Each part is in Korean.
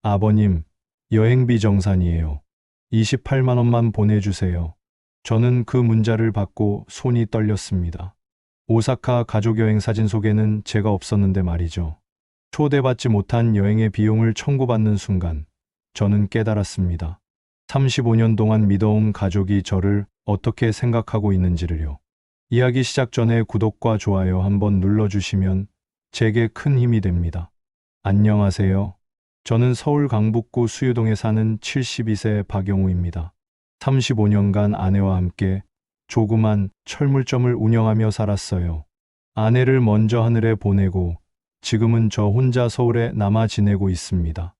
아버님, 여행비 정산이에요. 28만 원만 보내주세요. 저는 그 문자를 받고 손이 떨렸습니다. 오사카 가족여행 사진 속에는 제가 없었는데 말이죠. 초대받지 못한 여행의 비용을 청구받는 순간, 저는 깨달았습니다. 35년 동안 믿어온 가족이 저를 어떻게 생각하고 있는지를요. 이야기 시작 전에 구독과 좋아요 한번 눌러주시면 제게 큰 힘이 됩니다. 안녕하세요. 저는 서울 강북구 수유동에 사는 72세 박영우입니다. 35년간 아내와 함께 조그만 철물점을 운영하며 살았어요. 아내를 먼저 하늘에 보내고 지금은 저 혼자 서울에 남아 지내고 있습니다.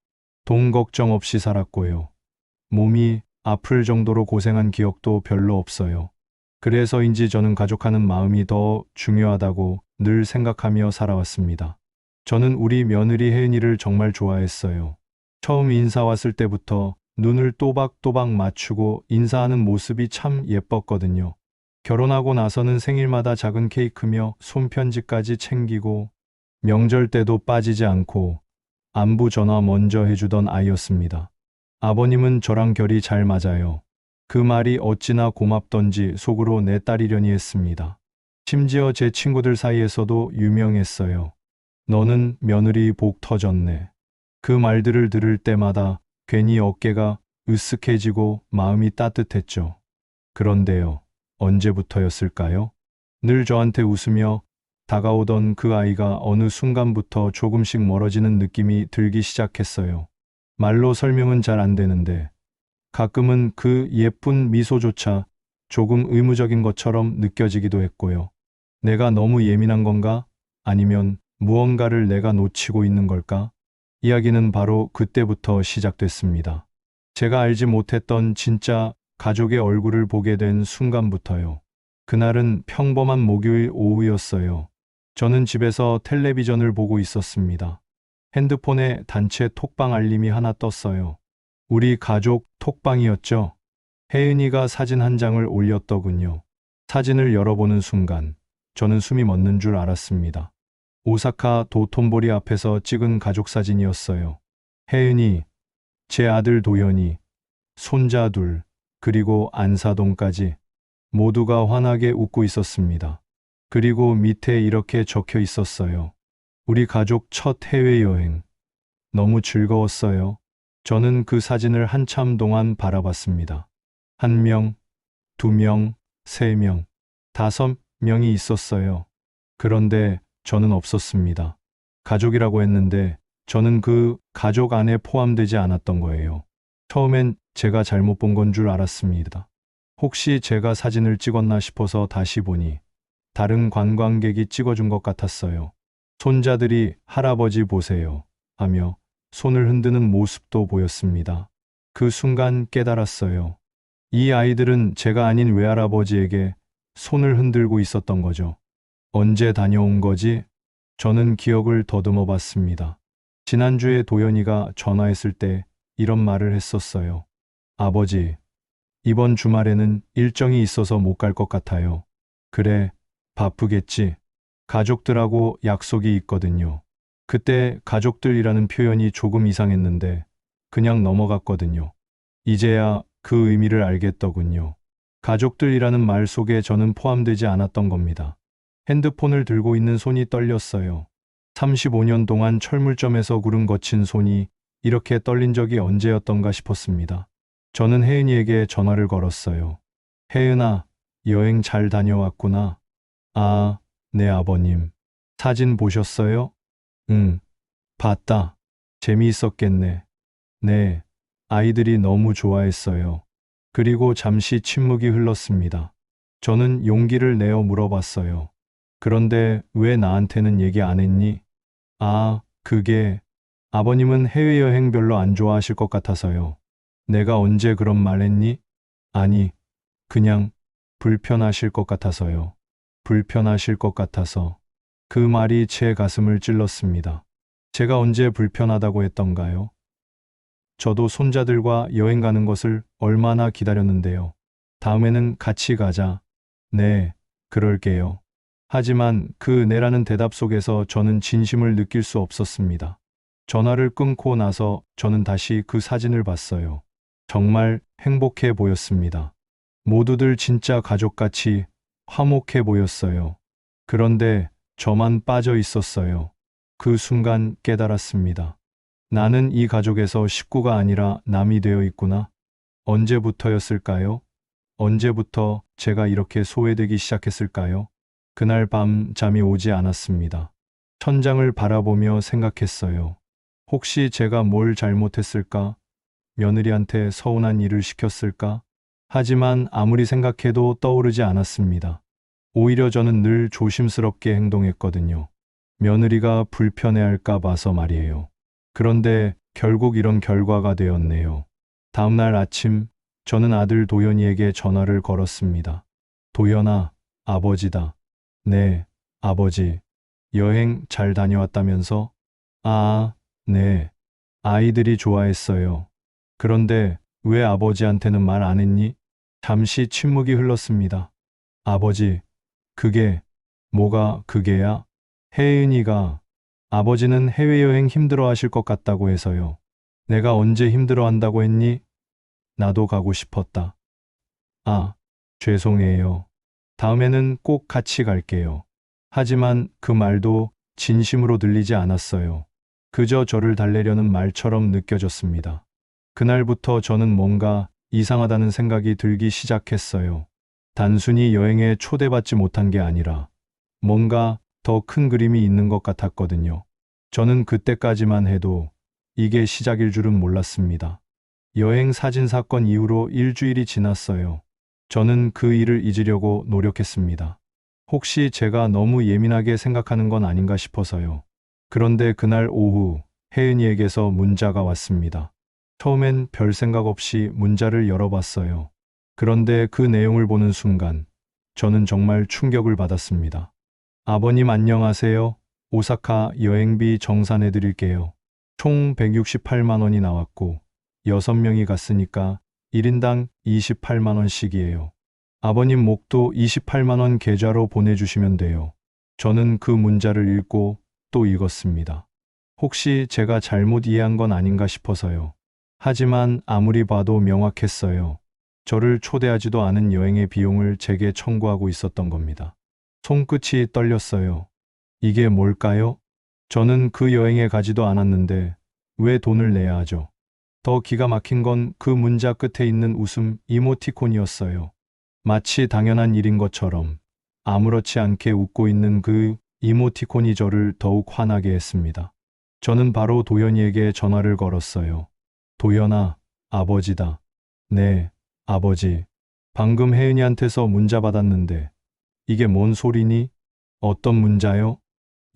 돈 걱정 없이 살았고요. 몸이 아플 정도로 고생한 기억도 별로 없어요. 그래서인지 저는 가족하는 마음이 더 중요하다고 늘 생각하며 살아왔습니다. 저는 우리 며느리 혜은이를 정말 좋아했어요. 처음 인사 왔을 때부터 눈을 또박또박 맞추고 인사하는 모습이 참 예뻤거든요. 결혼하고 나서는 생일마다 작은 케이크며 손편지까지 챙기고 명절 때도 빠지지 않고 안부 전화 먼저 해주던 아이였습니다. 아버님은 저랑 결이 잘 맞아요. 그 말이 어찌나 고맙던지 속으로 내 딸이려니 했습니다. 심지어 제 친구들 사이에서도 유명했어요. 너는 며느리 복 터졌네. 그 말들을 들을 때마다 괜히 어깨가 으쓱해지고 마음이 따뜻했죠. 그런데요, 언제부터였을까요? 늘 저한테 웃으며 다가오던 그 아이가 어느 순간부터 조금씩 멀어지는 느낌이 들기 시작했어요. 말로 설명은 잘 안 되는데 가끔은 그 예쁜 미소조차 조금 의무적인 것처럼 느껴지기도 했고요. 내가 너무 예민한 건가? 아니면 무언가를 내가 놓치고 있는 걸까? 이야기는 바로 그때부터 시작됐습니다. 제가 알지 못했던 진짜 가족의 얼굴을 보게 된 순간부터요. 그날은 평범한 목요일 오후였어요. 저는 집에서 텔레비전을 보고 있었습니다. 핸드폰에 단체 톡방 알림이 하나 떴어요. 우리 가족 톡방이었죠. 혜은이가 사진 한 장을 올렸더군요. 사진을 열어보는 순간 저는 숨이 멎는 줄 알았습니다. 오사카 도톤보리 앞에서 찍은 가족 사진이었어요. 혜은이, 제 아들 도현이, 손자 둘, 그리고 안사동까지 모두가 환하게 웃고 있었습니다. 그리고 밑에 이렇게 적혀 있었어요. 우리 가족 첫 해외여행. 너무 즐거웠어요. 저는 그 사진을 한참 동안 바라봤습니다. 1명, 2명, 3명, 5명이 있었어요. 그런데 저는 없었습니다. 가족이라고 했는데 저는 그 가족 안에 포함되지 않았던 거예요. 처음엔 제가 잘못 본 건 줄 알았습니다. 혹시 제가 사진을 찍었나 싶어서 다시 보니 다른 관광객이 찍어준 것 같았어요. 손자들이 할아버지 보세요 하며 손을 흔드는 모습도 보였습니다. 그 순간 깨달았어요. 이 아이들은 제가 아닌 외할아버지에게 손을 흔들고 있었던 거죠. 언제 다녀온 거지? 저는 기억을 더듬어 봤습니다. 지난주에 도연이가 전화했을 때 이런 말을 했었어요. 아버지, 이번 주말에는 일정이 있어서 못 갈 것 같아요. 그래, 바쁘겠지. 가족들하고 약속이 있거든요. 그때 가족들이라는 표현이 조금 이상했는데 그냥 넘어갔거든요. 이제야 그 의미를 알겠더군요. 가족들이라는 말 속에 저는 포함되지 않았던 겁니다. 핸드폰을 들고 있는 손이 떨렸어요. 35년 동안 철물점에서 구름 거친 손이 이렇게 떨린 적이 언제였던가 싶었습니다. 저는 혜은이에게 전화를 걸었어요. 혜은아, 여행 잘 다녀왔구나. 아, 네 아버님. 사진 보셨어요? 응, 봤다. 재미있었겠네. 네, 아이들이 너무 좋아했어요. 그리고 잠시 침묵이 흘렀습니다. 저는 용기를 내어 물어봤어요. 그런데 왜 나한테는 얘기 안 했니? 아, 그게 아버님은 해외여행 별로 안 좋아하실 것 같아서요. 내가 언제 그런 말 했니? 아니, 그냥 불편하실 것 같아서요. 불편하실 것 같아서. 그 말이 제 가슴을 찔렀습니다. 제가 언제 불편하다고 했던가요? 저도 손자들과 여행 가는 것을 얼마나 기다렸는데요. 다음에는 같이 가자. 네, 그럴게요. 하지만 그 네라는 대답 속에서 저는 진심을 느낄 수 없었습니다. 전화를 끊고 나서 저는 다시 그 사진을 봤어요. 정말 행복해 보였습니다. 모두들 진짜 가족같이 화목해 보였어요. 그런데 저만 빠져 있었어요. 그 순간 깨달았습니다. 나는 이 가족에서 식구가 아니라 남이 되어 있구나. 언제부터였을까요? 언제부터 제가 이렇게 소외되기 시작했을까요? 그날 밤 잠이 오지 않았습니다. 천장을 바라보며 생각했어요. 혹시 제가 뭘 잘못했을까? 며느리한테 서운한 일을 시켰을까? 하지만 아무리 생각해도 떠오르지 않았습니다. 오히려 저는 늘 조심스럽게 행동했거든요. 며느리가 불편해할까 봐서 말이에요. 그런데 결국 이런 결과가 되었네요. 다음 날 아침, 저는 아들 도연이에게 전화를 걸었습니다. 도연아, 아버지다. 네, 아버지. 여행 잘 다녀왔다면서? 아, 네. 아이들이 좋아했어요. 그런데 왜 아버지한테는 말 안 했니? 잠시 침묵이 흘렀습니다. 아버지, 그게, 뭐가 그게야? 혜은이가, 아버지는 해외여행 힘들어 하실 것 같다고 해서요. 내가 언제 힘들어 한다고 했니? 나도 가고 싶었다. 아, 죄송해요. 다음에는 꼭 같이 갈게요. 하지만 그 말도 진심으로 들리지 않았어요. 그저 저를 달래려는 말처럼 느껴졌습니다. 그날부터 저는 뭔가 이상하다는 생각이 들기 시작했어요. 단순히 여행에 초대받지 못한 게 아니라 뭔가 더 큰 그림이 있는 것 같았거든요. 저는 그때까지만 해도 이게 시작일 줄은 몰랐습니다. 여행 사진 사건 이후로 일주일이 지났어요. 저는 그 일을 잊으려고 노력했습니다. 혹시 제가 너무 예민하게 생각하는 건 아닌가 싶어서요. 그런데 그날 오후 혜은이에게서 문자가 왔습니다. 처음엔 별 생각 없이 문자를 열어봤어요. 그런데 그 내용을 보는 순간 저는 정말 충격을 받았습니다. 아버님 안녕하세요. 오사카 여행비 정산해 드릴게요. 총 168만 원이 나왔고 6명이 갔으니까 1인당 28만 원씩이에요. 아버님 목도 28만 원 계좌로 보내주시면 돼요. 저는 그 문자를 읽고 또 읽었습니다. 혹시 제가 잘못 이해한 건 아닌가 싶어서요. 하지만 아무리 봐도 명확했어요. 저를 초대하지도 않은 여행의 비용을 제게 청구하고 있었던 겁니다. 손끝이 떨렸어요. 이게 뭘까요? 저는 그 여행에 가지도 않았는데 왜 돈을 내야 하죠? 더 기가 막힌 건 그 문자 끝에 있는 웃음 이모티콘이었어요. 마치 당연한 일인 것처럼 아무렇지 않게 웃고 있는 그 이모티콘이 저를 더욱 화나게 했습니다. 저는 바로 도연이에게 전화를 걸었어요. 도연아, 아버지다. 네, 아버지. 방금 혜은이한테서 문자 받았는데 이게 뭔 소리니? 어떤 문자요?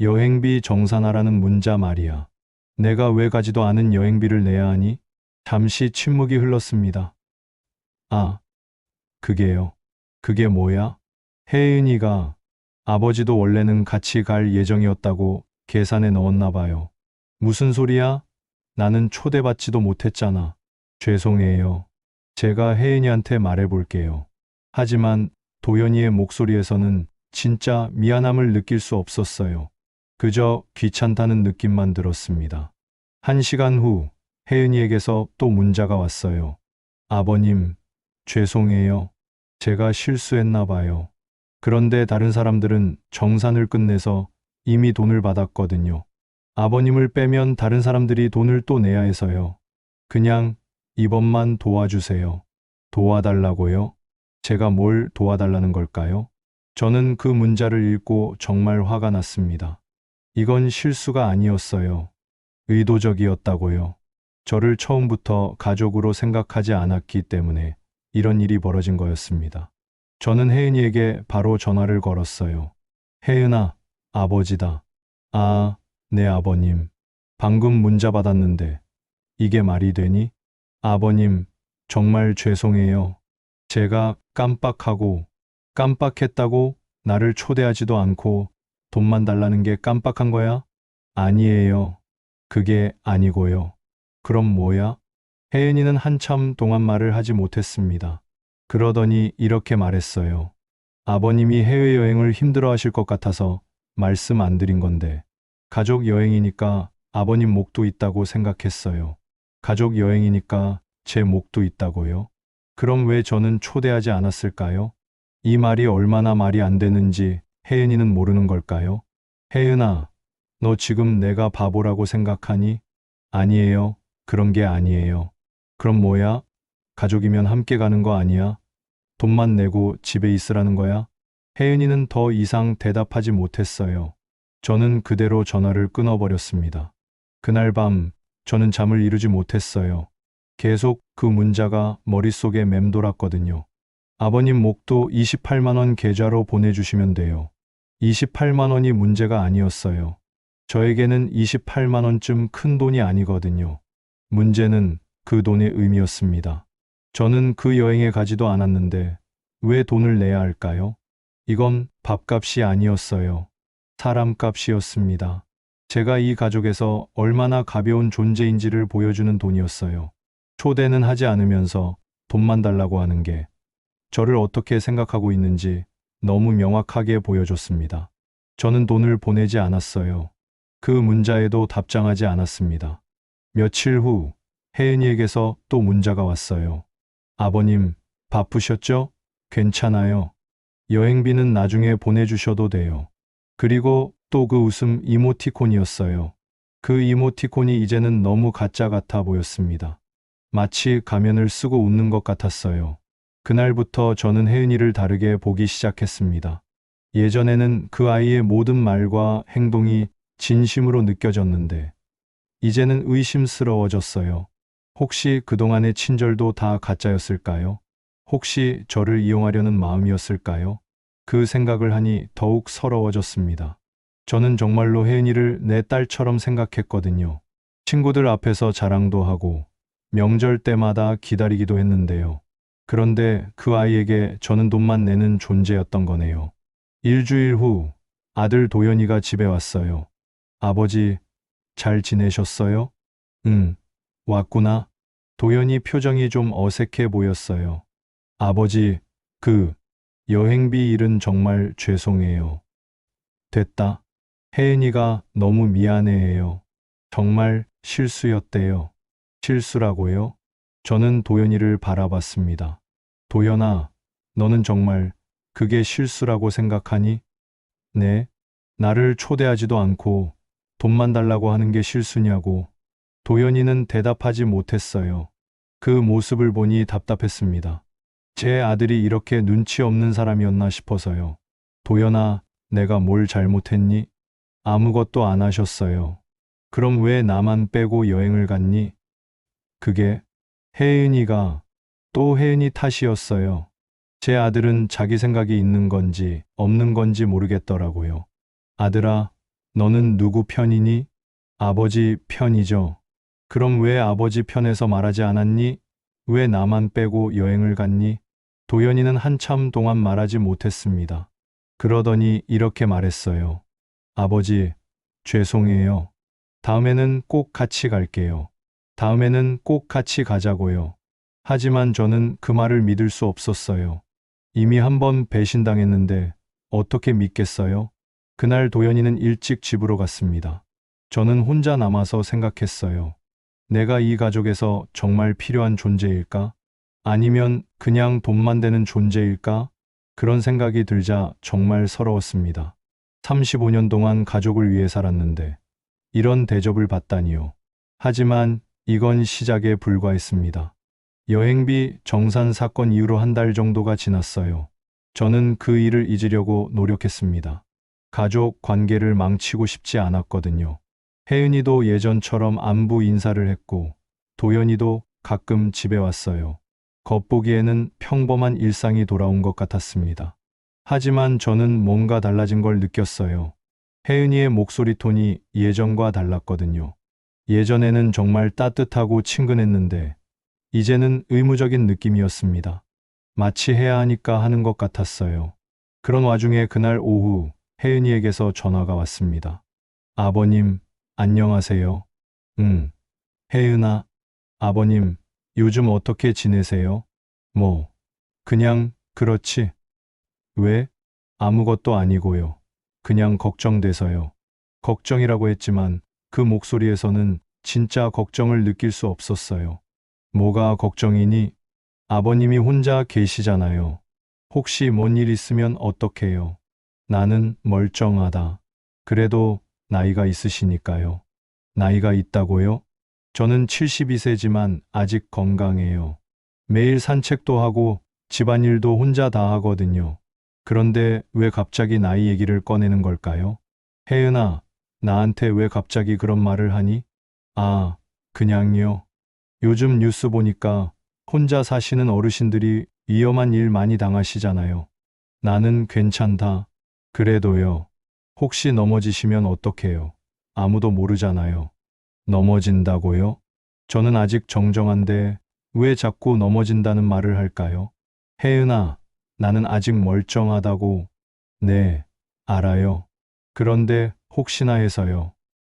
여행비 정산하라는 문자 말이야. 내가 왜 가지도 않은 여행비를 내야 하니? 잠시 침묵이 흘렀습니다. 아, 그게요. 그게 뭐야? 혜은이가 아버지도 원래는 같이 갈 예정이었다고 계산에 넣었나 봐요. 무슨 소리야? 나는 초대받지도 못했잖아. 죄송해요. 제가 혜은이한테 말해볼게요. 하지만 도연이의 목소리에서는 진짜 미안함을 느낄 수 없었어요. 그저 귀찮다는 느낌만 들었습니다. 1시간 후 혜은이에게서 또 문자가 왔어요. 아버님, 죄송해요. 제가 실수했나 봐요. 그런데 다른 사람들은 정산을 끝내서 이미 돈을 받았거든요. 아버님을 빼면 다른 사람들이 돈을 또 내야 해서요. 그냥 이번만 도와주세요. 도와달라고요? 제가 뭘 도와달라는 걸까요? 저는 그 문자를 읽고 정말 화가 났습니다. 이건 실수가 아니었어요. 의도적이었다고요. 저를 처음부터 가족으로 생각하지 않았기 때문에 이런 일이 벌어진 거였습니다. 저는 혜은이에게 바로 전화를 걸었어요. 혜은아, 아버지다. 아, 네 아버님. 방금 문자 받았는데 이게 말이 되니? 아버님, 정말 죄송해요. 제가 깜빡했다고 나를 초대하지도 않고 돈만 달라는 게 깜빡한 거야? 아니에요. 그게 아니고요. 그럼 뭐야? 혜은이는 한참 동안 말을 하지 못했습니다. 그러더니 이렇게 말했어요. 아버님이 해외여행을 힘들어 하실 것 같아서 말씀 안 드린 건데, 가족 여행이니까 아버님 목도 있다고 생각했어요. 가족 여행이니까 제 목도 있다고요? 그럼 왜 저는 초대하지 않았을까요? 이 말이 얼마나 말이 안 되는지 혜은이는 모르는 걸까요? 혜은아, 너 지금 내가 바보라고 생각하니? 아니에요. 그런 게 아니에요. 그럼 뭐야? 가족이면 함께 가는 거 아니야? 돈만 내고 집에 있으라는 거야? 혜은이는 더 이상 대답하지 못했어요. 저는 그대로 전화를 끊어버렸습니다. 그날 밤 저는 잠을 이루지 못했어요. 계속 그 문자가 머릿속에 맴돌았거든요. 아버님 목도 28만 원 계좌로 보내주시면 돼요. 28만 원이 문제가 아니었어요. 저에게는 28만 원쯤 큰 돈이 아니거든요. 문제는 그 돈의 의미였습니다. 저는 그 여행에 가지도 않았는데 왜 돈을 내야 할까요? 이건 밥값이 아니었어요. 사람값이었습니다. 제가 이 가족에서 얼마나 가벼운 존재인지를 보여주는 돈이었어요. 초대는 하지 않으면서 돈만 달라고 하는 게 저를 어떻게 생각하고 있는지 너무 명확하게 보여줬습니다. 저는 돈을 보내지 않았어요. 그 문자에도 답장하지 않았습니다. 며칠 후 혜은이에게서 또 문자가 왔어요. 아버님, 바쁘셨죠? 괜찮아요. 여행비는 나중에 보내주셔도 돼요. 그리고 또 그 웃음 이모티콘이었어요. 그 이모티콘이 이제는 너무 가짜 같아 보였습니다. 마치 가면을 쓰고 웃는 것 같았어요. 그날부터 저는 혜은이를 다르게 보기 시작했습니다. 예전에는 그 아이의 모든 말과 행동이 진심으로 느껴졌는데, 이제는 의심스러워졌어요. 혹시 그동안의 친절도 다 가짜였을까요? 혹시 저를 이용하려는 마음이었을까요? 그 생각을 하니 더욱 서러워졌습니다. 저는 정말로 혜은이를 내 딸처럼 생각했거든요. 친구들 앞에서 자랑도 하고, 명절 때마다 기다리기도 했는데요. 그런데 그 아이에게 저는 돈만 내는 존재였던 거네요. 일주일 후 아들 도연이가 집에 왔어요. 아버지, 잘 지내셨어요? 응, 왔구나. 도연이 표정이 좀 어색해 보였어요. 아버지, 그 여행비 일은 정말 죄송해요. 됐다. 혜은이가 너무 미안해해요. 정말 실수였대요. 실수라고요? 저는 도연이를 바라봤습니다. 도연아, 너는 정말 그게 실수라고 생각하니? 네, 나를 초대하지도 않고 돈만 달라고 하는 게 실수냐고. 도연이는 대답하지 못했어요. 그 모습을 보니 답답했습니다. 제 아들이 이렇게 눈치 없는 사람이었나 싶어서요. 도연아, 내가 뭘 잘못했니? 아무것도 안 하셨어요. 그럼 왜 나만 빼고 여행을 갔니? 그게 혜은이가 또 혜은이 탓이었어요. 제 아들은 자기 생각이 있는 건지 없는 건지 모르겠더라고요. 아들아, 너는 누구 편이니? 아버지 편이죠. 그럼 왜 아버지 편에서 말하지 않았니? 왜 나만 빼고 여행을 갔니? 도연이는 한참 동안 말하지 못했습니다. 그러더니 이렇게 말했어요. 아버지, 죄송해요. 다음에는 꼭 같이 갈게요. 다음에는 꼭 같이 가자고요. 하지만 저는 그 말을 믿을 수 없었어요. 이미 한 번 배신당했는데 어떻게 믿겠어요? 그날 도연이는 일찍 집으로 갔습니다. 저는 혼자 남아서 생각했어요. 내가 이 가족에서 정말 필요한 존재일까? 아니면 그냥 돈만 되는 존재일까? 그런 생각이 들자 정말 서러웠습니다. 35년 동안 가족을 위해 살았는데 이런 대접을 받다니요. 하지만 이건 시작에 불과했습니다. 여행비 정산 사건 이후로 한 달 정도가 지났어요. 저는 그 일을 잊으려고 노력했습니다. 가족 관계를 망치고 싶지 않았거든요. 혜은이도 예전처럼 안부 인사를 했고, 도연이도 가끔 집에 왔어요. 겉보기에는 평범한 일상이 돌아온 것 같았습니다. 하지만 저는 뭔가 달라진 걸 느꼈어요. 혜은이의 목소리 톤이 예전과 달랐거든요. 예전에는 정말 따뜻하고 친근했는데, 이제는 의무적인 느낌이었습니다. 마치 해야 하니까 하는 것 같았어요. 그런 와중에 그날 오후 혜은이에게서 전화가 왔습니다. 아버님, 안녕하세요. 응. 혜은아, 아버님, 요즘 어떻게 지내세요? 뭐, 그냥, 그렇지. 왜? 아무것도 아니고요. 그냥 걱정돼서요. 걱정이라고 했지만, 그 목소리에서는 진짜 걱정을 느낄 수 없었어요. 뭐가 걱정이니? 아버님이 혼자 계시잖아요. 혹시 뭔 일 있으면 어떡해요? 나는 멀쩡하다. 그래도 나이가 있으시니까요. 나이가 있다고요? 저는 72세지만 아직 건강해요. 매일 산책도 하고 집안일도 혼자 다 하거든요. 그런데 왜 갑자기 나이 얘기를 꺼내는 걸까요? 혜은아, 나한테 왜 갑자기 그런 말을 하니? 아, 그냥요. 요즘 뉴스 보니까 혼자 사시는 어르신들이 위험한 일 많이 당하시잖아요. 나는 괜찮다. 그래도요. 혹시 넘어지시면 어떡해요? 아무도 모르잖아요. 넘어진다고요? 저는 아직 정정한데 왜 자꾸 넘어진다는 말을 할까요? 혜은아, 나는 아직 멀쩡하다고. 네, 알아요. 그런데 혹시나 해서요.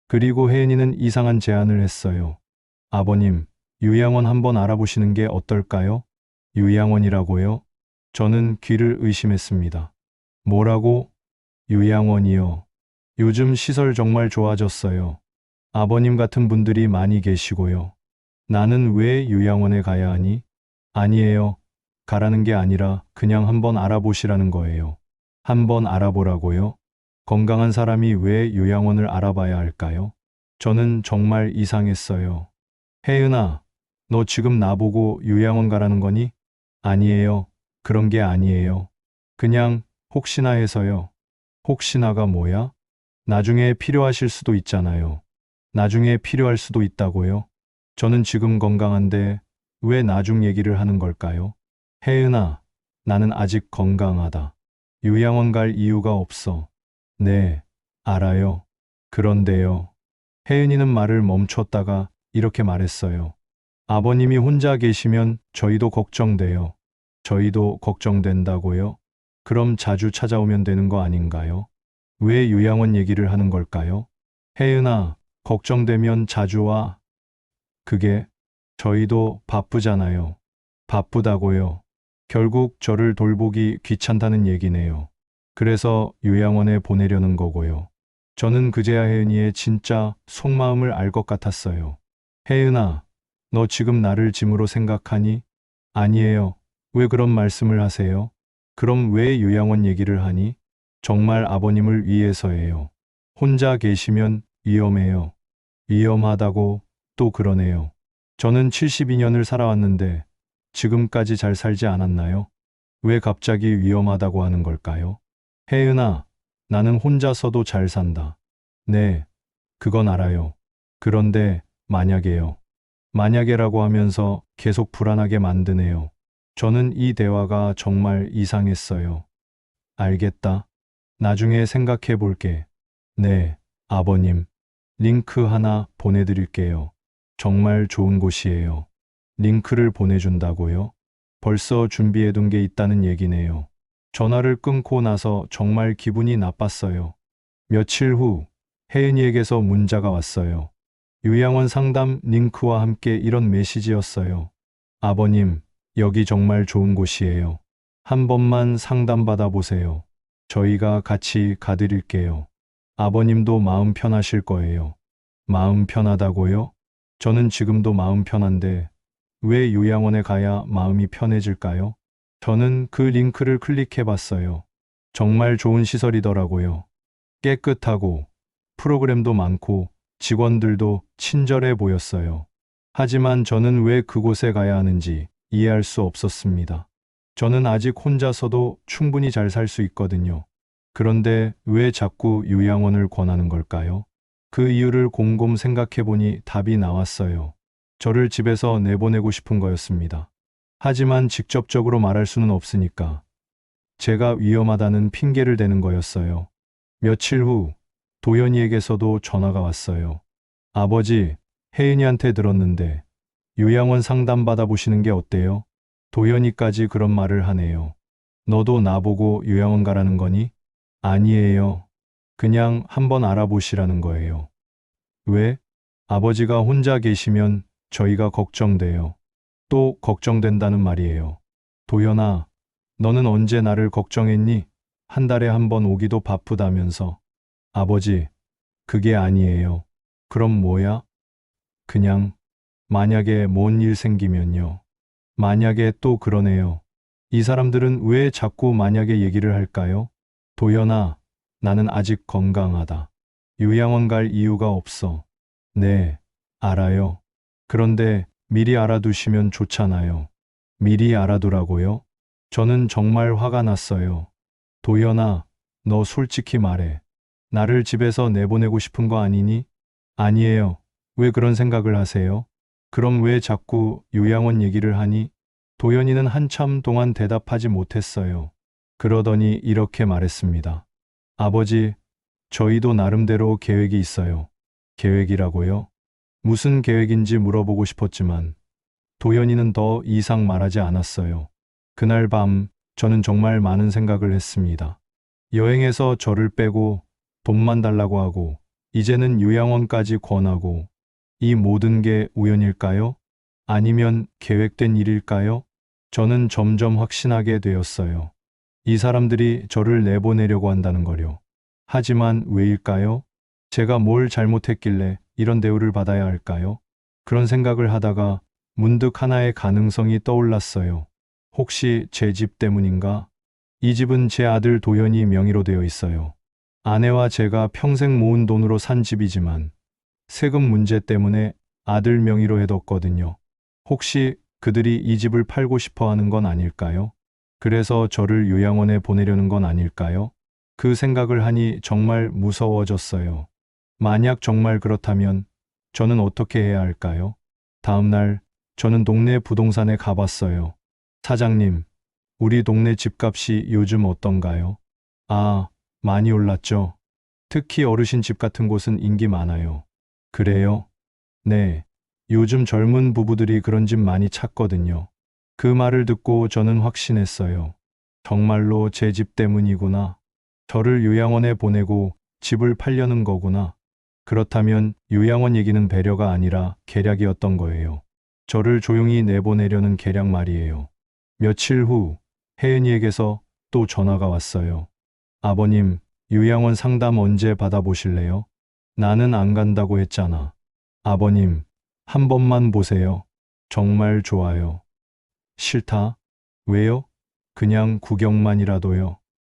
그리고 혜은이는 이상한 제안을 했어요. 아버님, 요양원 한번 알아보시는 게 어떨까요? 요양원이라고요? 저는 귀를 의심했습니다. 뭐라고? 요양원이요. 요즘 시설 정말 좋아졌어요. 아버님 같은 분들이 많이 계시고요. 나는 왜 요양원에 가야 하니? 아니에요. 가라는 게 아니라 그냥 한번 알아보시라는 거예요. 한번 알아보라고요? 건강한 사람이 왜 요양원을 알아봐야 할까요? 저는 정말 이상했어요. 혜은아, 너 지금 나보고 요양원 가라는 거니? 아니에요. 그런 게 아니에요. 그냥 혹시나 해서요. 혹시나가 뭐야? 나중에 필요하실 수도 있잖아요. 나중에 필요할 수도 있다고요? 저는 지금 건강한데 왜 나중 얘기를 하는 걸까요? 혜은아, 나는 아직 건강하다. 요양원 갈 이유가 없어. 네, 알아요. 그런데요. 혜은이는 말을 멈췄다가 이렇게 말했어요. 아버님이 혼자 계시면 저희도 걱정돼요. 저희도 걱정된다고요? 그럼 자주 찾아오면 되는 거 아닌가요? 왜 요양원 얘기를 하는 걸까요? 혜은아, 걱정되면 자주 와. 그게 저희도 바쁘잖아요. 바쁘다고요. 결국 저를 돌보기 귀찮다는 얘기네요. 그래서 요양원에 보내려는 거고요. 저는 그제야 혜은이의 진짜 속마음을 알 것 같았어요. 혜은아, 너 지금 나를 짐으로 생각하니? 아니에요. 왜 그런 말씀을 하세요? 그럼 왜 요양원 얘기를 하니? 정말 아버님을 위해서예요. 혼자 계시면 위험해요. 위험하다고 또 그러네요. 저는 72년을 살아왔는데 지금까지 잘 살지 않았나요? 왜 갑자기 위험하다고 하는 걸까요? 혜은아, 나는 혼자서도 잘 산다. 네, 그건 알아요. 그런데 만약에요. 만약에라고 하면서 계속 불안하게 만드네요. 저는 이 대화가 정말 이상했어요. 알겠다. 나중에 생각해 볼게. 네, 아버님. 링크 하나 보내드릴게요. 정말 좋은 곳이에요. 링크를 보내준다고요? 벌써 준비해둔 게 있다는 얘기네요. 전화를 끊고 나서 정말 기분이 나빴어요. 며칠 후 혜은이에게서 문자가 왔어요. 요양원 상담 링크와 함께 이런 메시지였어요. 아버님, 여기 정말 좋은 곳이에요. 한 번만 상담받아 보세요. 저희가 같이 가드릴게요. 아버님도 마음 편하실 거예요. 마음 편하다고요? 저는 지금도 마음 편한데 왜 요양원에 가야 마음이 편해질까요? 저는 그 링크를 클릭해 봤어요. 정말 좋은 시설이더라고요. 깨끗하고 프로그램도 많고 직원들도 친절해 보였어요. 하지만 저는 왜 그곳에 가야 하는지 이해할 수 없었습니다. 저는 아직 혼자서도 충분히 잘 살 수 있거든요. 그런데 왜 자꾸 요양원을 권하는 걸까요? 그 이유를 곰곰 생각해 보니 답이 나왔어요. 저를 집에서 내보내고 싶은 거였습니다. 하지만 직접적으로 말할 수는 없으니까 제가 위험하다는 핑계를 대는 거였어요. 며칠 후 도연이에게서도 전화가 왔어요. 아버지, 혜인이한테 들었는데 요양원 상담 받아보시는 게 어때요? 도연이까지 그런 말을 하네요. 너도 나보고 요양원 가라는 거니? 아니에요. 그냥 한번 알아보시라는 거예요. 왜? 아버지가 혼자 계시면 저희가 걱정돼요. 또 걱정된다는 말이에요. 도연아, 너는 언제 나를 걱정했니? 한 달에 한 번 오기도 바쁘다면서. 아버지, 그게 아니에요. 그럼 뭐야? 그냥 만약에 뭔 일 생기면요. 만약에 또 그러네요. 이 사람들은 왜 자꾸 만약에 얘기를 할까요? 도연아, 나는 아직 건강하다. 요양원 갈 이유가 없어. 네, 알아요. 그런데 미리 알아두시면 좋잖아요. 미리 알아두라고요? 저는 정말 화가 났어요. 도연아, 너 솔직히 말해. 나를 집에서 내보내고 싶은 거 아니니? 아니에요. 왜 그런 생각을 하세요? 그럼 왜 자꾸 요양원 얘기를 하니? 도연이는 한참 동안 대답하지 못했어요. 그러더니 이렇게 말했습니다. 아버지, 저희도 나름대로 계획이 있어요. 계획이라고요? 무슨 계획인지 물어보고 싶었지만 도연이는 더 이상 말하지 않았어요. 그날 밤 저는 정말 많은 생각을 했습니다. 여행에서 저를 빼고 돈만 달라고 하고 이제는 요양원까지 권하고 이 모든 게 우연일까요? 아니면 계획된 일일까요? 저는 점점 확신하게 되었어요. 이 사람들이 저를 내보내려고 한다는 거요. 하지만 왜일까요? 제가 뭘 잘못했길래 이런 대우를 받아야 할까요? 그런 생각을 하다가 문득 하나의 가능성이 떠올랐어요. 혹시 제 집 때문인가? 이 집은 제 아들 도연이 명의로 되어 있어요. 아내와 제가 평생 모은 돈으로 산 집이지만 세금 문제 때문에 아들 명의로 해뒀거든요. 혹시 그들이 이 집을 팔고 싶어 하는 건 아닐까요? 그래서 저를 요양원에 보내려는 건 아닐까요? 그 생각을 하니 정말 무서워졌어요. 만약 정말 그렇다면 저는 어떻게 해야 할까요? 다음 날 저는 동네 부동산에 가봤어요. 사장님, 우리 동네 집값이 요즘 어떤가요? 아, 많이 올랐죠. 특히 어르신 집 같은 곳은 인기 많아요. 그래요? 네. 요즘 젊은 부부들이 그런 집 많이 찾거든요. 그 말을 듣고 저는 확신했어요. 정말로 제 집 때문이구나. 저를 요양원에 보내고 집을 팔려는 거구나. 그렇다면 요양원 얘기는 배려가 아니라 계략이었던 거예요. 저를 조용히 내보내려는 계략 말이에요. 며칠 후 혜은이에게서 또 전화가 왔어요. 아버님, 요양원 상담 언제 받아보실래요? 나는 안 간다고 했잖아. 아버님, 한 번만 보세요. 정말 좋아요. 싫다. 왜요? 그냥 구경만이라도요.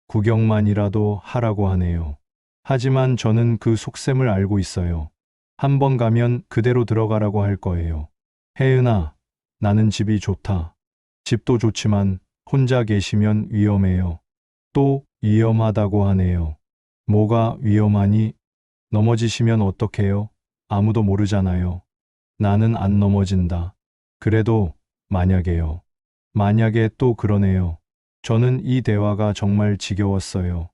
구경만이라도 하라고 하네요. 하지만 저는 그 속셈을 알고 있어요. 한 번 가면 그대로 들어가라고 할 거예요. 혜은아, 나는 집이 좋다. 집도 좋지만 혼자 계시면 위험해요. 또 위험하다고 하네요. 뭐가 위험하니? 넘어지시면 어떡해요? 아무도 모르잖아요. 나는 안 넘어진다. 그래도 만약에요. 만약에 또 그러네요. 저는 이 대화가 정말 지겨웠어요.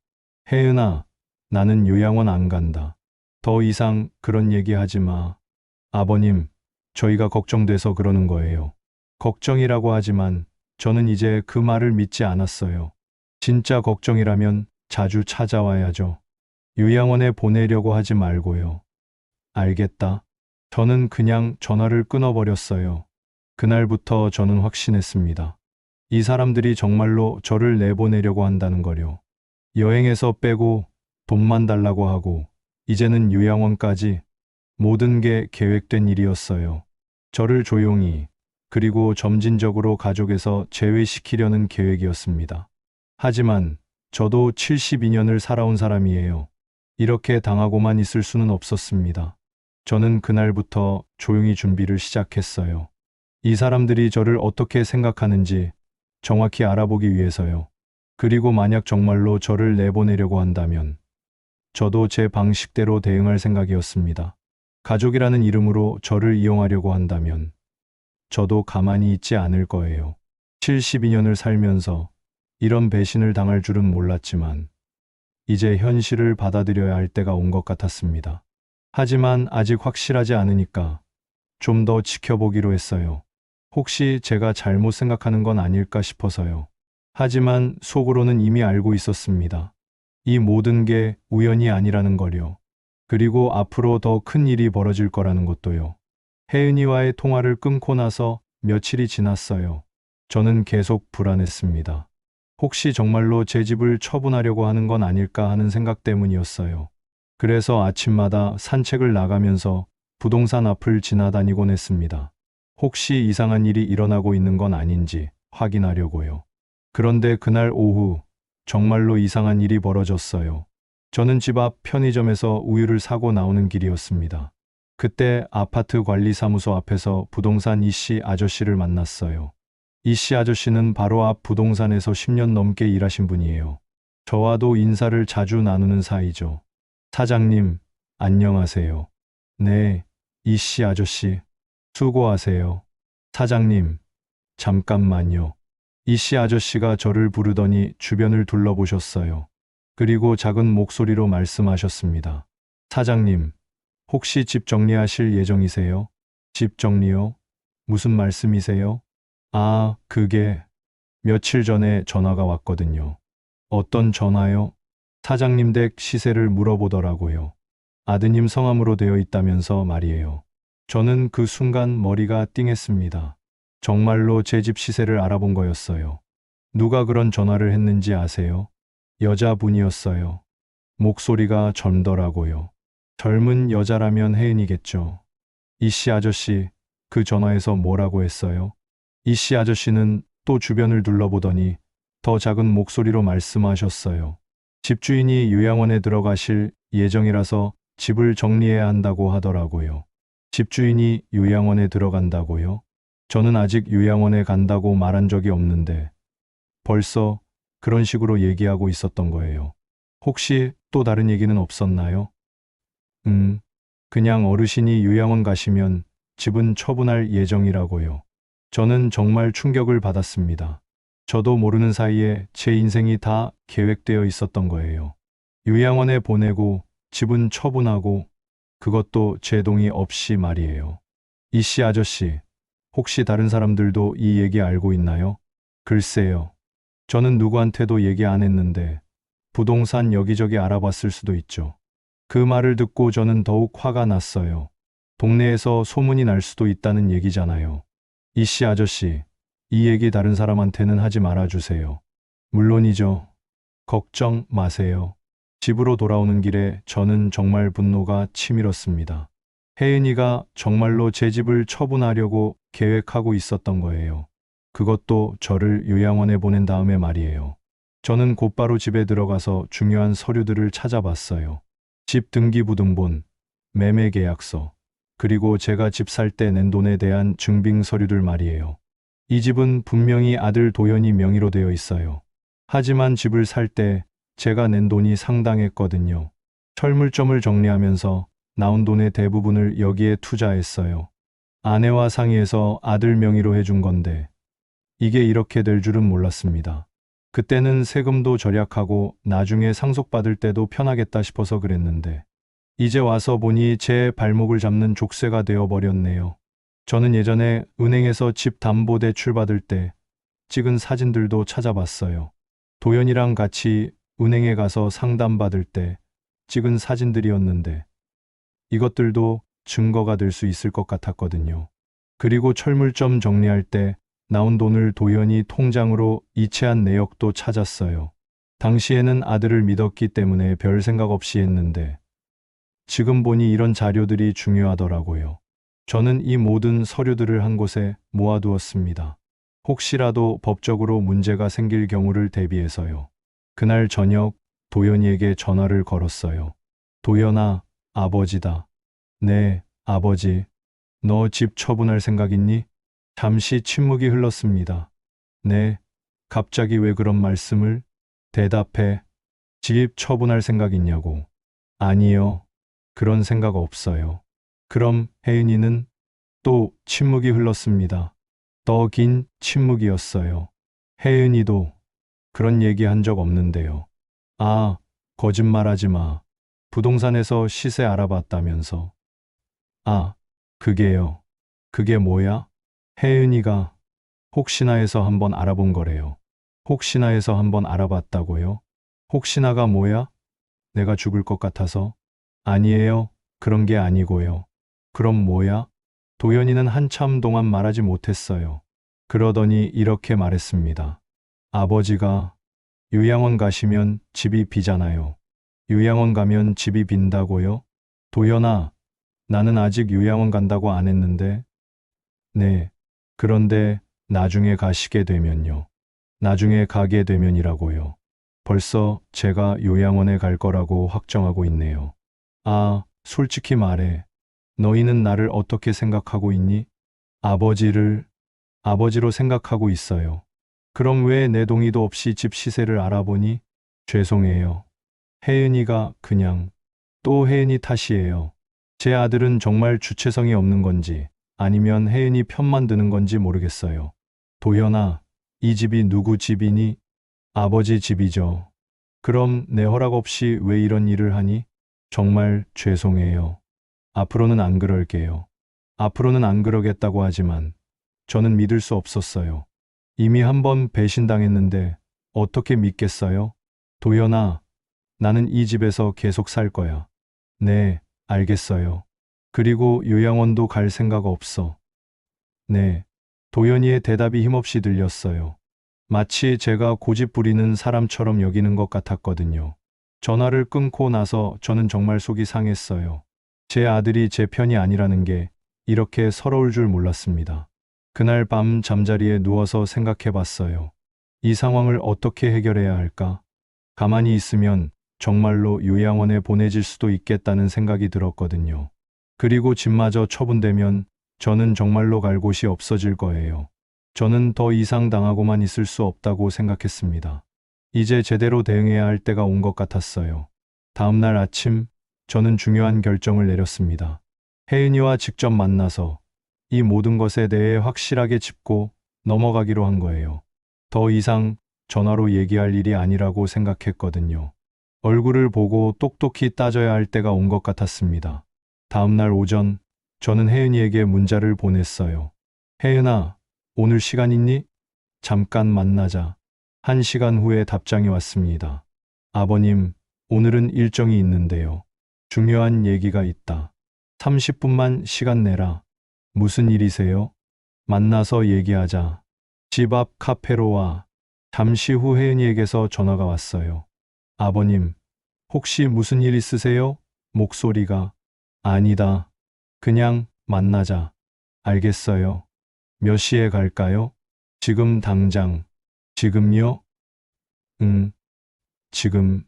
혜은아, 나는 요양원 안 간다. 더 이상 그런 얘기 하지 마. 아버님, 저희가 걱정돼서 그러는 거예요. 걱정이라고 하지만 저는 이제 그 말을 믿지 않았어요. 진짜 걱정이라면 자주 찾아와야죠. 요양원에 보내려고 하지 말고요. 알겠다. 저는 그냥 전화를 끊어버렸어요. 그날부터 저는 확신했습니다. 이 사람들이 정말로 저를 내보내려고 한다는 거요. 여행에서 빼고 돈만 달라고 하고 이제는 요양원까지 모든 게 계획된 일이었어요. 저를 조용히 그리고 점진적으로 가족에서 제외시키려는 계획이었습니다. 하지만 저도 72년을 살아온 사람이에요. 이렇게 당하고만 있을 수는 없었습니다. 저는 그날부터 조용히 준비를 시작했어요. 이 사람들이 저를 어떻게 생각하는지 정확히 알아보기 위해서요. 그리고 만약 정말로 저를 내보내려고 한다면 저도 제 방식대로 대응할 생각이었습니다. 가족이라는 이름으로 저를 이용하려고 한다면 저도 가만히 있지 않을 거예요. 72년을 살면서 이런 배신을 당할 줄은 몰랐지만 이제 현실을 받아들여야 할 때가 온 것 같았습니다. 하지만 아직 확실하지 않으니까 좀 더 지켜보기로 했어요. 혹시 제가 잘못 생각하는 건 아닐까 싶어서요. 하지만 속으로는 이미 알고 있었습니다. 이 모든 게 우연이 아니라는 걸요. 그리고 앞으로 더 큰 일이 벌어질 거라는 것도요. 혜은이와의 통화를 끊고 나서 며칠이 지났어요. 저는 계속 불안했습니다. 혹시 정말로 제 집을 처분하려고 하는 건 아닐까 하는 생각 때문이었어요. 그래서 아침마다 산책을 나가면서 부동산 앞을 지나다니곤 했습니다. 혹시 이상한 일이 일어나고 있는 건 아닌지 확인하려고요. 그런데 그날 오후 정말로 이상한 일이 벌어졌어요. 저는 집 앞 편의점에서 우유를 사고 나오는 길이었습니다. 그때 아파트 관리사무소 앞에서 부동산 이씨 아저씨를 만났어요. 이씨 아저씨는 바로 앞 부동산에서 10년 넘게 일하신 분이에요. 저와도 인사를 자주 나누는 사이죠. 사장님, 안녕하세요. 네, 이씨 아저씨. 수고하세요. 사장님, 잠깐만요. 이씨 아저씨가 저를 부르더니 주변을 둘러보셨어요. 그리고 작은 목소리로 말씀하셨습니다. 사장님, 혹시 집 정리하실 예정이세요? 집 정리요? 무슨 말씀이세요? 아, 그게 며칠 전에 전화가 왔거든요. 어떤 전화요? 사장님 댁 시세를 물어보더라고요. 아드님 성함으로 되어 있다면서 말이에요. 저는 그 순간 머리가 띵했습니다. 정말로 제 집 시세를 알아본 거였어요. 누가 그런 전화를 했는지 아세요? 여자분이었어요. 목소리가 젊더라고요. 젊은 여자라면 혜은이겠죠. 이씨 아저씨, 그 전화에서 뭐라고 했어요? 이씨 아저씨는 또 주변을 둘러보더니 더 작은 목소리로 말씀하셨어요. 집주인이 요양원에 들어가실 예정이라서 집을 정리해야 한다고 하더라고요. 집주인이 요양원에 들어간다고요? 저는 아직 요양원에 간다고 말한 적이 없는데 벌써 그런 식으로 얘기하고 있었던 거예요. 혹시 또 다른 얘기는 없었나요? 그냥 어르신이 요양원 가시면 집은 처분할 예정이라고요. 저는 정말 충격을 받았습니다. 저도 모르는 사이에 제 인생이 다 계획되어 있었던 거예요. 요양원에 보내고 집은 처분하고 그것도 제 동의 없이 말이에요. 이씨 아저씨, 혹시 다른 사람들도 이 얘기 알고 있나요? 글쎄요. 저는 누구한테도 얘기 안 했는데 부동산 여기저기 알아봤을 수도 있죠. 그 말을 듣고 저는 더욱 화가 났어요. 동네에서 소문이 날 수도 있다는 얘기잖아요. 이씨 아저씨, 이 얘기 다른 사람한테는 하지 말아주세요. 물론이죠. 걱정 마세요. 집으로 돌아오는 길에 저는 정말 분노가 치밀었습니다. 혜은이가 정말로 제 집을 처분하려고 계획하고 있었던 거예요. 그것도 저를 요양원에 보낸 다음에 말이에요. 저는 곧바로 집에 들어가서 중요한 서류들을 찾아봤어요. 집 등기부등본, 매매계약서, 그리고 제가 집 살 때 낸 돈에 대한 증빙 서류들 말이에요. 이 집은 분명히 아들 도연이 명의로 되어 있어요. 하지만 집을 살 때 제가 낸 돈이 상당했거든요. 철물점을 정리하면서 나온 돈의 대부분을 여기에 투자했어요. 아내와 상의해서 아들 명의로 해준 건데 이게 이렇게 될 줄은 몰랐습니다. 그때는 세금도 절약하고 나중에 상속받을 때도 편하겠다 싶어서 그랬는데 이제 와서 보니 제 발목을 잡는 족쇄가 되어버렸네요. 저는 예전에 은행에서 집 담보대출 받을 때 찍은 사진들도 찾아봤어요. 도연이랑 같이 은행에 가서 상담받을 때 찍은 사진들이었는데 이것들도 증거가 될 수 있을 것 같았거든요. 그리고 철물점 정리할 때 나온 돈을 도연이 통장으로 이체한 내역도 찾았어요. 당시에는 아들을 믿었기 때문에 별 생각 없이 했는데 지금 보니 이런 자료들이 중요하더라고요. 저는 이 모든 서류들을 한 곳에 모아두었습니다. 혹시라도 법적으로 문제가 생길 경우를 대비해서요. 그날 저녁 도연이에게 전화를 걸었어요. 도연아, 아버지다. 네, 아버지. 너 집 처분할 생각 있니? 잠시 침묵이 흘렀습니다. 네, 갑자기 왜 그런 말씀을? 대답해. 집 처분할 생각 있냐고. 아니요. 그런 생각 없어요. 그럼 혜은이는? 또 침묵이 흘렀습니다. 더 긴 침묵이었어요. 혜은이도 그런 얘기 한 적 없는데요. 아, 거짓말하지 마. 부동산에서 시세 알아봤다면서. 아, 그게요. 그게 뭐야? 혜은이가 혹시나 해서 한번 알아본 거래요. 혹시나 해서 한번 알아봤다고요? 혹시나가 뭐야? 내가 죽을 것 같아서? 아니에요. 그런 게 아니고요. 그럼 뭐야? 도연이는 한참 동안 말하지 못했어요. 그러더니 이렇게 말했습니다. 아버지가 요양원 가시면 집이 비잖아요. 요양원 가면 집이 빈다고요? 도연아, 나는 아직 요양원 간다고 안 했는데. 네. 그런데 나중에 가시게 되면요. 나중에 가게 되면이라고요. 벌써 제가 요양원에 갈 거라고 확정하고 있네요. 아, 솔직히 말해. 너희는 나를 어떻게 생각하고 있니? 아버지를 아버지로 생각하고 있어요. 그럼 왜 내 동의도 없이 집 시세를 알아보니? 죄송해요. 혜은이가 그냥 또 혜은이 탓이에요. 제 아들은 정말 주체성이 없는 건지 아니면 혜은이 편만 드는 건지 모르겠어요. 도연아, 이 집이 누구 집이니? 아버지 집이죠. 그럼 내 허락 없이 왜 이런 일을 하니? 정말 죄송해요. 앞으로는 안 그럴게요. 앞으로는 안 그러겠다고 하지만 저는 믿을 수 없었어요. 이미 한 번 배신당했는데 어떻게 믿겠어요? 도연아, 나는 이 집에서 계속 살 거야. 네, 알겠어요. 그리고 요양원도 갈 생각 없어. 네. 도연이의 대답이 힘없이 들렸어요. 마치 제가 고집 부리는 사람처럼 여기는 것 같았거든요. 전화를 끊고 나서 저는 정말 속이 상했어요. 제 아들이 제 편이 아니라는 게 이렇게 서러울 줄 몰랐습니다. 그날 밤 잠자리에 누워서 생각해 봤어요. 이 상황을 어떻게 해결해야 할까? 가만히 있으면 정말로 요양원에 보내질 수도 있겠다는 생각이 들었거든요. 그리고 집마저 처분되면 저는 정말로 갈 곳이 없어질 거예요. 저는 더 이상 당하고만 있을 수 없다고 생각했습니다. 이제 제대로 대응해야 할 때가 온 것 같았어요. 다음 날 아침, 저는 중요한 결정을 내렸습니다. 혜은이와 직접 만나서 이 모든 것에 대해 확실하게 짚고 넘어가기로 한 거예요. 더 이상 전화로 얘기할 일이 아니라고 생각했거든요. 얼굴을 보고 똑똑히 따져야 할 때가 온 것 같았습니다. 다음 날 오전, 저는 혜은이에게 문자를 보냈어요. 혜은아, 오늘 시간 있니? 잠깐 만나자. 1시간 후에 답장이 왔습니다. 아버님, 오늘은 일정이 있는데요. 중요한 얘기가 있다. 30분만 시간 내라. 무슨 일이세요? 만나서 얘기하자. 집 앞 카페로 와. 잠시 후 혜은이에게서 전화가 왔어요. 아버님, 혹시 무슨 일 있으세요? 목소리가. 아니다. 그냥 만나자. 알겠어요. 몇 시에 갈까요? 지금 당장. 지금요? 응, 지금.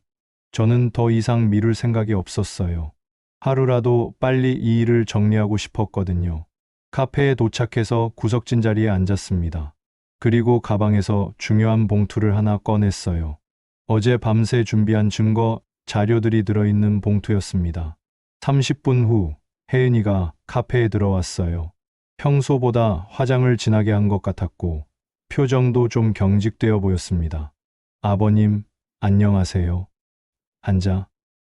저는 더 이상 미룰 생각이 없었어요. 하루라도 빨리 이 일을 정리하고 싶었거든요. 카페에 도착해서 구석진 자리에 앉았습니다. 그리고 가방에서 중요한 봉투를 하나 꺼냈어요. 어제 밤새 준비한 증거, 자료들이 들어있는 봉투였습니다. 30분 후, 혜은이가 카페에 들어왔어요. 평소보다 화장을 진하게 한 것 같았고, 표정도 좀 경직되어 보였습니다. 아버님, 안녕하세요. 앉아.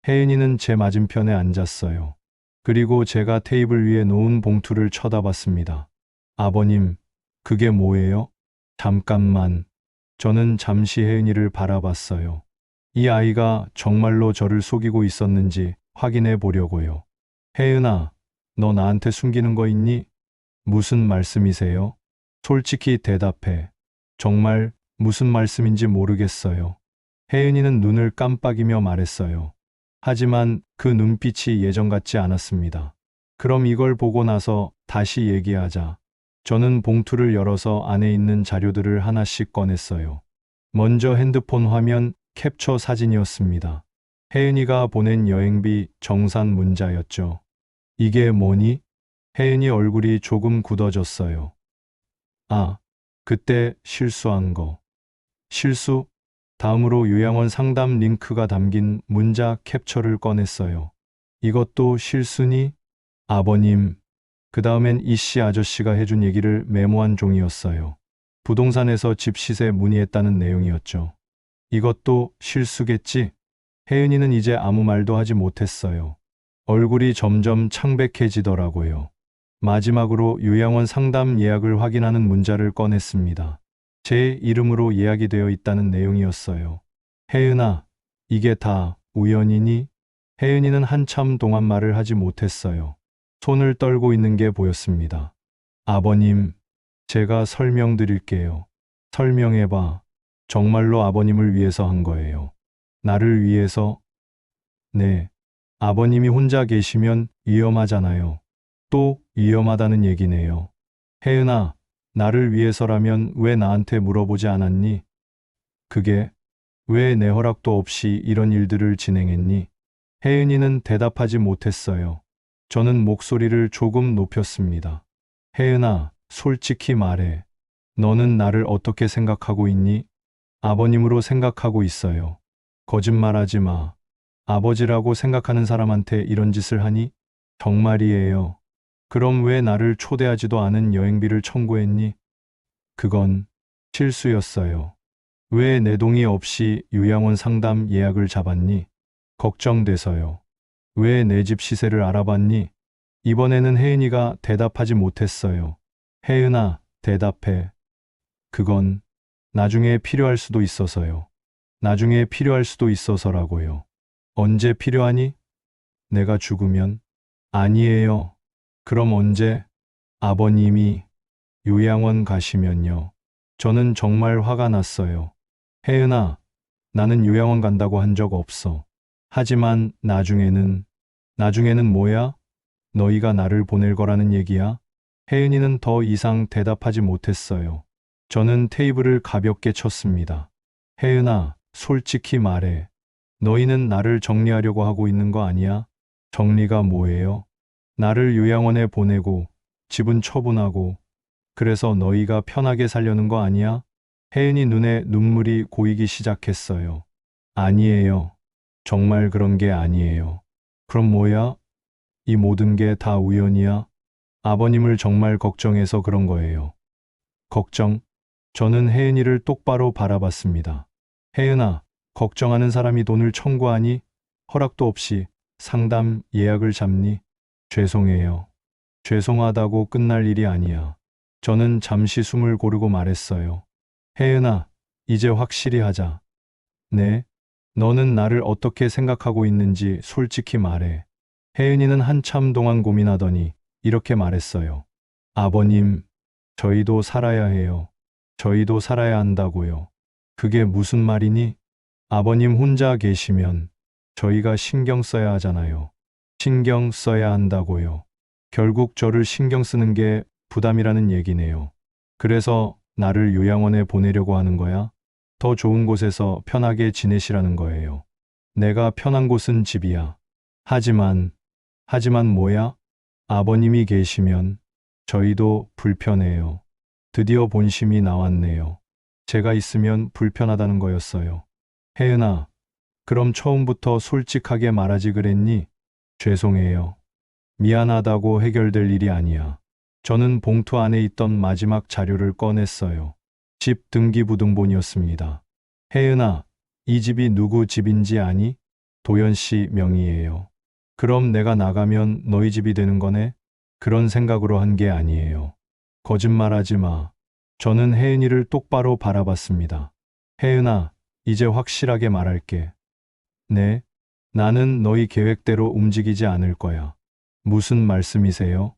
혜은이는 제 맞은편에 앉았어요. 그리고 제가 테이블 위에 놓은 봉투를 쳐다봤습니다. 아버님, 그게 뭐예요? 잠깐만. 저는 잠시 혜은이를 바라봤어요. 이 아이가 정말로 저를 속이고 있었는지 확인해 보려고요. 혜은아, 너 나한테 숨기는 거 있니? 무슨 말씀이세요? 솔직히 대답해. 정말 무슨 말씀인지 모르겠어요. 혜은이는 눈을 깜빡이며 말했어요. 하지만 그 눈빛이 예전 같지 않았습니다. 그럼 이걸 보고 나서 다시 얘기하자. 저는 봉투를 열어서 안에 있는 자료들을 하나씩 꺼냈어요. 먼저 핸드폰 화면 캡처 사진이었습니다. 혜은이가 보낸 여행비 정산 문자였죠. 이게 뭐니? 혜은이 얼굴이 조금 굳어졌어요. 아, 그때 실수한 거. 실수? 다음으로 요양원 상담 링크가 담긴 문자 캡처를 꺼냈어요. 이것도 실수니? 아버님. 그 다음엔 이씨 아저씨가 해준 얘기를 메모한 종이었어요. 부동산에서 집 시세 문의했다는 내용이었죠. 이것도 실수겠지? 혜은이는 이제 아무 말도 하지 못했어요. 얼굴이 점점 창백해지더라고요. 마지막으로 요양원 상담 예약을 확인하는 문자를 꺼냈습니다. 제 이름으로 예약이 되어 있다는 내용이었어요. 혜은아, 이게 다 우연이니? 혜은이는 한참 동안 말을 하지 못했어요. 손을 떨고 있는 게 보였습니다. 아버님, 제가 설명드릴게요. 설명해봐. 정말로 아버님을 위해서 한 거예요. 나를 위해서? 네. 아버님이 혼자 계시면 위험하잖아요. 또 위험하다는 얘기네요. 혜은아, 나를 위해서라면 왜 나한테 물어보지 않았니? 그게 왜 내 허락도 없이 이런 일들을 진행했니? 혜은이는 대답하지 못했어요. 저는 목소리를 조금 높였습니다. 혜은아, 솔직히 말해. 너는 나를 어떻게 생각하고 있니? 아버님으로 생각하고 있어요. 거짓말하지 마. 아버지라고 생각하는 사람한테 이런 짓을 하니? 정말이에요. 그럼 왜 나를 초대하지도 않은 여행비를 청구했니? 그건 실수였어요. 왜 내 동의 없이 요양원 상담 예약을 잡았니? 걱정돼서요. 왜 내 집 시세를 알아봤니? 이번에는 혜은이가 대답하지 못했어요. 혜은아, 대답해. 그건 나중에 필요할 수도 있어서요. 나중에 필요할 수도 있어서라고요. 언제 필요하니? 내가 죽으면? 아니에요. 그럼 언제? 아버님이 요양원 가시면요. 저는 정말 화가 났어요. 혜은아, 나는 요양원 간다고 한 적 없어. 하지만 나중에는 뭐야? 너희가 나를 보낼 거라는 얘기야? 혜은이는 더 이상 대답하지 못했어요. 저는 테이블을 가볍게 쳤습니다. 혜은아, 솔직히 말해. 너희는 나를 정리하려고 하고 있는 거 아니야? 정리가 뭐예요? 나를 요양원에 보내고 집은 처분하고 그래서 너희가 편하게 살려는 거 아니야? 혜은이 눈에 눈물이 고이기 시작했어요. 아니에요. 정말 그런 게 아니에요. 그럼 뭐야? 이 모든 게 다 우연이야? 아버님을 정말 걱정해서 그런 거예요. 걱정? 저는 혜은이를 똑바로 바라봤습니다. 혜은아, 걱정하는 사람이 돈을 청구하니? 허락도 없이 상담 예약을 잡니? 죄송해요. 죄송하다고 끝날 일이 아니야. 저는 잠시 숨을 고르고 말했어요. 혜은아, 이제 확실히 하자. 네? 너는 나를 어떻게 생각하고 있는지 솔직히 말해. 혜은이는 한참 동안 고민하더니 이렇게 말했어요. 아버님, 저희도 살아야 해요. 저희도 살아야 한다고요. 그게 무슨 말이니? 아버님 혼자 계시면 저희가 신경 써야 하잖아요. 신경 써야 한다고요. 결국 저를 신경 쓰는 게 부담이라는 얘기네요. 그래서 나를 요양원에 보내려고 하는 거야? 더 좋은 곳에서 편하게 지내시라는 거예요. 내가 편한 곳은 집이야. 하지만 뭐야? 아버님이 계시면 저희도 불편해요. 드디어 본심이 나왔네요. 제가 있으면 불편하다는 거였어요. 혜은아, 그럼 처음부터 솔직하게 말하지 그랬니? 죄송해요. 미안하다고 해결될 일이 아니야. 저는 봉투 안에 있던 마지막 자료를 꺼냈어요. 집 등기부등본이었습니다. 혜은아, 이 집이 누구 집인지 아니? 도연 씨 명의예요. 그럼 내가 나가면 너희 집이 되는 거네? 그런 생각으로 한 게 아니에요. 거짓말하지 마. 저는 혜은이를 똑바로 바라봤습니다. 혜은아, 이제 확실하게 말할게. 네? 나는 너희 계획대로 움직이지 않을 거야. 무슨 말씀이세요?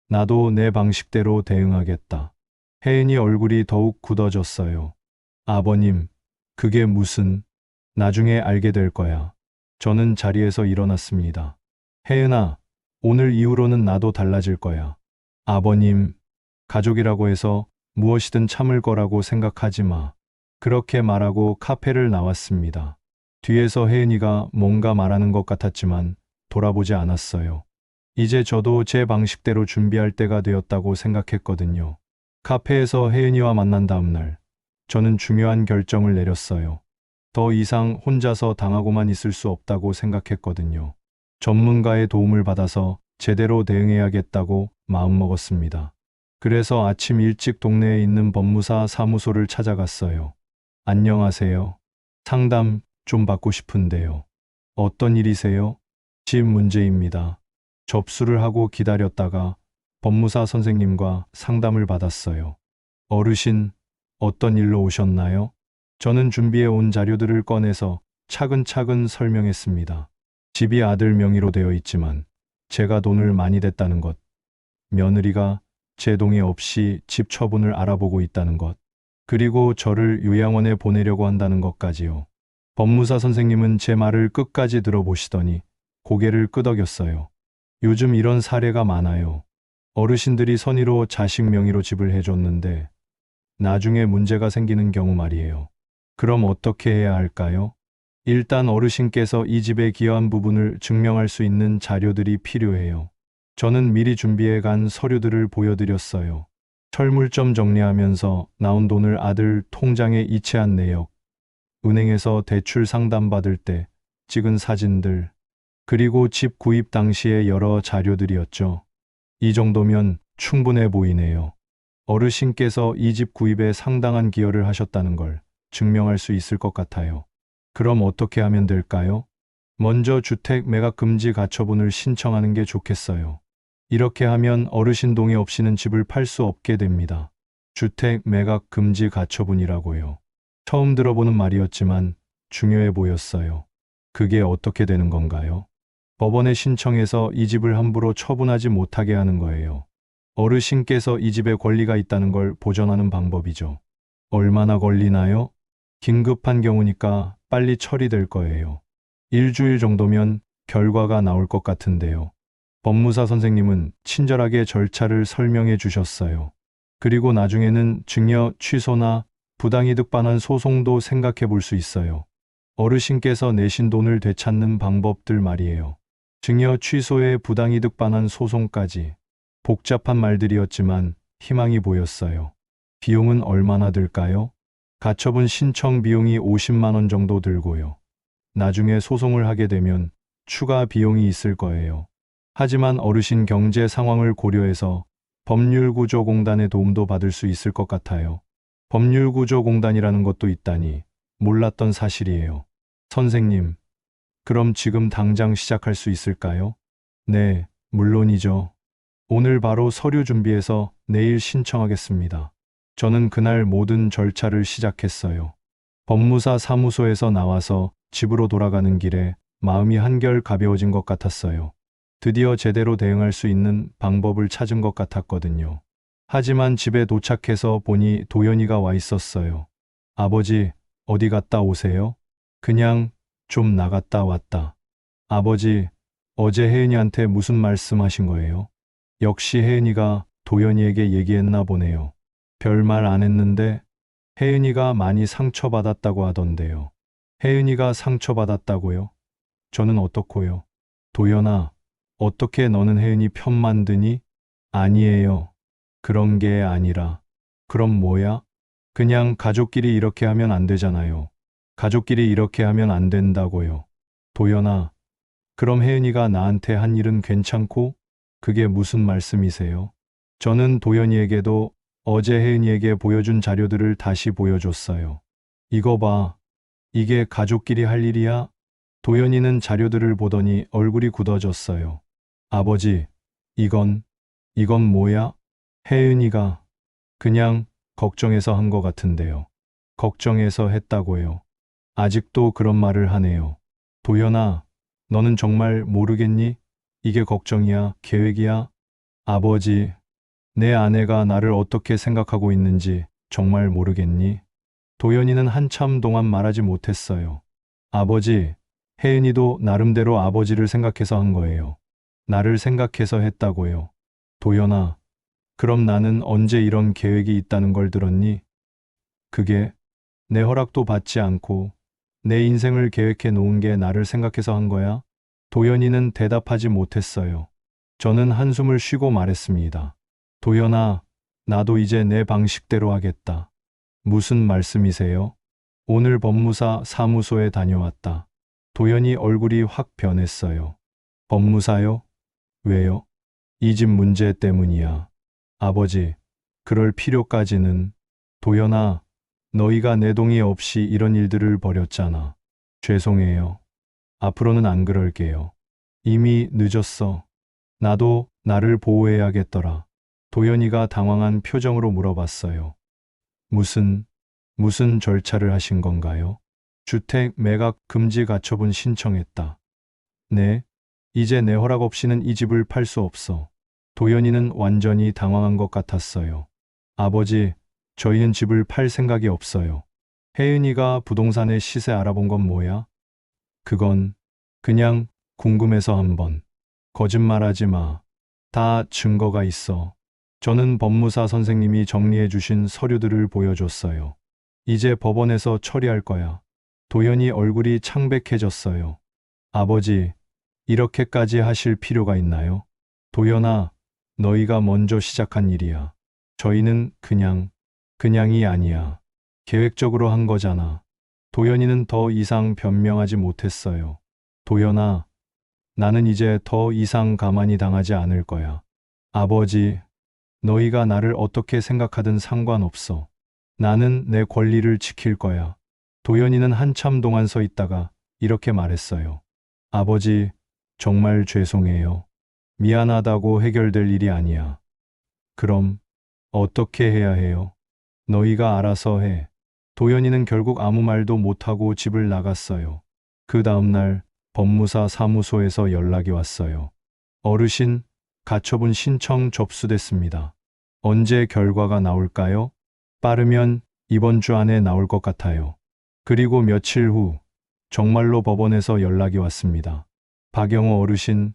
나도 내 방식대로 대응하겠다. 혜은이 얼굴이 더욱 굳어졌어요. 아버님, 그게 무슨, 나중에 알게 될 거야. 저는 자리에서 일어났습니다. 혜은아, 오늘 이후로는 나도 달라질 거야. 아버님, 가족이라고 해서 무엇이든 참을 거라고 생각하지 마. 그렇게 말하고 카페를 나왔습니다. 뒤에서 혜은이가 뭔가 말하는 것 같았지만 돌아보지 않았어요. 이제 저도 제 방식대로 준비할 때가 되었다고 생각했거든요. 카페에서 혜은이와 만난 다음 날, 저는 중요한 결정을 내렸어요. 더 이상 혼자서 당하고만 있을 수 없다고 생각했거든요. 전문가의 도움을 받아서 제대로 대응해야겠다고 마음먹었습니다. 그래서 아침 일찍 동네에 있는 법무사 사무소를 찾아갔어요. 안녕하세요. 상담 좀 받고 싶은데요. 어떤 일이세요? 집 문제입니다. 접수를 하고 기다렸다가 법무사 선생님과 상담을 받았어요. 어르신, 어떤 일로 오셨나요? 저는 준비해 온 자료들을 꺼내서 차근차근 설명했습니다. 집이 아들 명의로 되어 있지만 제가 돈을 많이 댔다는 것, 며느리가 제 동의 없이 집 처분을 알아보고 있다는 것, 그리고 저를 요양원에 보내려고 한다는 것까지요. 법무사 선생님은 제 말을 끝까지 들어보시더니 고개를 끄덕였어요. 요즘 이런 사례가 많아요. 어르신들이 선의로 자식 명의로 집을 해줬는데 나중에 문제가 생기는 경우 말이에요. 그럼 어떻게 해야 할까요? 일단 어르신께서 이 집에 기여한 부분을 증명할 수 있는 자료들이 필요해요. 저는 미리 준비해 간 서류들을 보여드렸어요. 철물점 정리하면서 나온 돈을 아들 통장에 이체한 내역, 은행에서 대출 상담받을 때 찍은 사진들, 그리고 집 구입 당시의 여러 자료들이었죠. 이 정도면 충분해 보이네요. 어르신께서 이 집 구입에 상당한 기여를 하셨다는 걸 증명할 수 있을 것 같아요. 그럼 어떻게 하면 될까요? 먼저 주택 매각 금지 가처분을 신청하는 게 좋겠어요. 이렇게 하면 어르신 동의 없이는 집을 팔 수 없게 됩니다. 주택 매각 금지 가처분이라고요. 처음 들어보는 말이었지만 중요해 보였어요. 그게 어떻게 되는 건가요? 법원에 신청해서 이 집을 함부로 처분하지 못하게 하는 거예요. 어르신께서 이 집에 권리가 있다는 걸 보전하는 방법이죠. 얼마나 걸리나요? 긴급한 경우니까 빨리 처리될 거예요. 일주일 정도면 결과가 나올 것 같은데요. 법무사 선생님은 친절하게 절차를 설명해 주셨어요. 그리고 나중에는 증여 취소나 부당이득 반환 소송도 생각해 볼 수 있어요. 어르신께서 내신 돈을 되찾는 방법들 말이에요. 증여 취소에 부당이득 반환 소송까지. 복잡한 말들이었지만 희망이 보였어요. 비용은 얼마나 들까요? 가처분 신청 비용이 50만 원 정도 들고요. 나중에 소송을 하게 되면 추가 비용이 있을 거예요. 하지만 어르신 경제 상황을 고려해서 법률구조공단의 도움도 받을 수 있을 것 같아요. 법률구조공단이라는 것도 있다니 몰랐던 사실이에요. 선생님, 그럼 지금 당장 시작할 수 있을까요? 네, 물론이죠. 오늘 바로 서류 준비해서 내일 신청하겠습니다. 저는 그날 모든 절차를 시작했어요. 법무사 사무소에서 나와서 집으로 돌아가는 길에 마음이 한결 가벼워진 것 같았어요. 드디어 제대로 대응할 수 있는 방법을 찾은 것 같았거든요. 하지만 집에 도착해서 보니 도연이가 와 있었어요. 아버지, 어디 갔다 오세요? 그냥 좀 나갔다 왔다. 아버지, 어제 혜은이한테 무슨 말씀하신 거예요? 역시 혜은이가 도연이에게 얘기했나 보네요. 별말 안 했는데 혜은이가 많이 상처받았다고 하던데요. 혜은이가 상처받았다고요? 저는 어떻고요? 도연아, 어떻게 너는 혜은이 편만 드니? 아니에요. 그런 게 아니라. 그럼 뭐야? 그냥 가족끼리 이렇게 하면 안 되잖아요. 가족끼리 이렇게 하면 안 된다고요. 도연아, 그럼 혜은이가 나한테 한 일은 괜찮고? 그게 무슨 말씀이세요? 저는 도연이에게도 어제 혜은이에게 보여준 자료들을 다시 보여줬어요. 이거 봐. 이게 가족끼리 할 일이야? 도연이는 자료들을 보더니 얼굴이 굳어졌어요. 아버지, 이건 뭐야? 혜은이가 그냥 걱정해서 한 것 같은데요. 걱정해서 했다고요. 아직도 그런 말을 하네요. 도연아, 너는 정말 모르겠니? 이게 걱정이야, 계획이야? 아버지, 내 아내가 나를 어떻게 생각하고 있는지 정말 모르겠니? 도연이는 한참 동안 말하지 못했어요. 아버지, 혜은이도 나름대로 아버지를 생각해서 한 거예요. 나를 생각해서 했다고요. 도연아, 그럼 나는 언제 이런 계획이 있다는 걸 들었니? 그게 내 허락도 받지 않고 내 인생을 계획해 놓은 게 나를 생각해서 한 거야? 도연이는 대답하지 못했어요. 저는 한숨을 쉬고 말했습니다. 도연아, 나도 이제 내 방식대로 하겠다. 무슨 말씀이세요? 오늘 법무사 사무소에 다녀왔다. 도연이 얼굴이 확 변했어요. 법무사요? 왜요? 이 집 문제 때문이야. 아버지, 그럴 필요까지는. 도연아, 너희가 내 동의 없이 이런 일들을 벌였잖아. 죄송해요. 앞으로는 안 그럴게요. 이미 늦었어. 나도 나를 보호해야겠더라. 도연이가 당황한 표정으로 물어봤어요. 무슨 절차를 하신 건가요? 주택 매각 금지 가처분 신청했다. 네, 이제 내 허락 없이는 이 집을 팔 수 없어. 도연이는 완전히 당황한 것 같았어요. 아버지, 저희는 집을 팔 생각이 없어요. 혜은이가 부동산의 시세 알아본 건 뭐야? 그건 그냥 궁금해서 한번. 거짓말하지 마. 다 증거가 있어. 저는 법무사 선생님이 정리해 주신 서류들을 보여줬어요. 이제 법원에서 처리할 거야. 도연이 얼굴이 창백해졌어요. 아버지, 이렇게까지 하실 필요가 있나요? 도연아, 너희가 먼저 시작한 일이야. 저희는 그냥이 아니야. 계획적으로 한 거잖아. 도연이는 더 이상 변명하지 못했어요. 도연아, 나는 이제 더 이상 가만히 당하지 않을 거야. 아버지, 너희가 나를 어떻게 생각하든 상관없어. 나는 내 권리를 지킬 거야. 도연이는 한참 동안 서 있다가 이렇게 말했어요. 아버지, 정말 죄송해요. 미안하다고 해결될 일이 아니야. 그럼 어떻게 해야 해요? 너희가 알아서 해. 도연이는 결국 아무 말도 못하고 집을 나갔어요. 그 다음날 법무사 사무소에서 연락이 왔어요. 어르신, 가처분 신청 접수됐습니다. 언제 결과가 나올까요? 빠르면 이번 주 안에 나올 것 같아요. 그리고 며칠 후 정말로 법원에서 연락이 왔습니다. 박영호 어르신,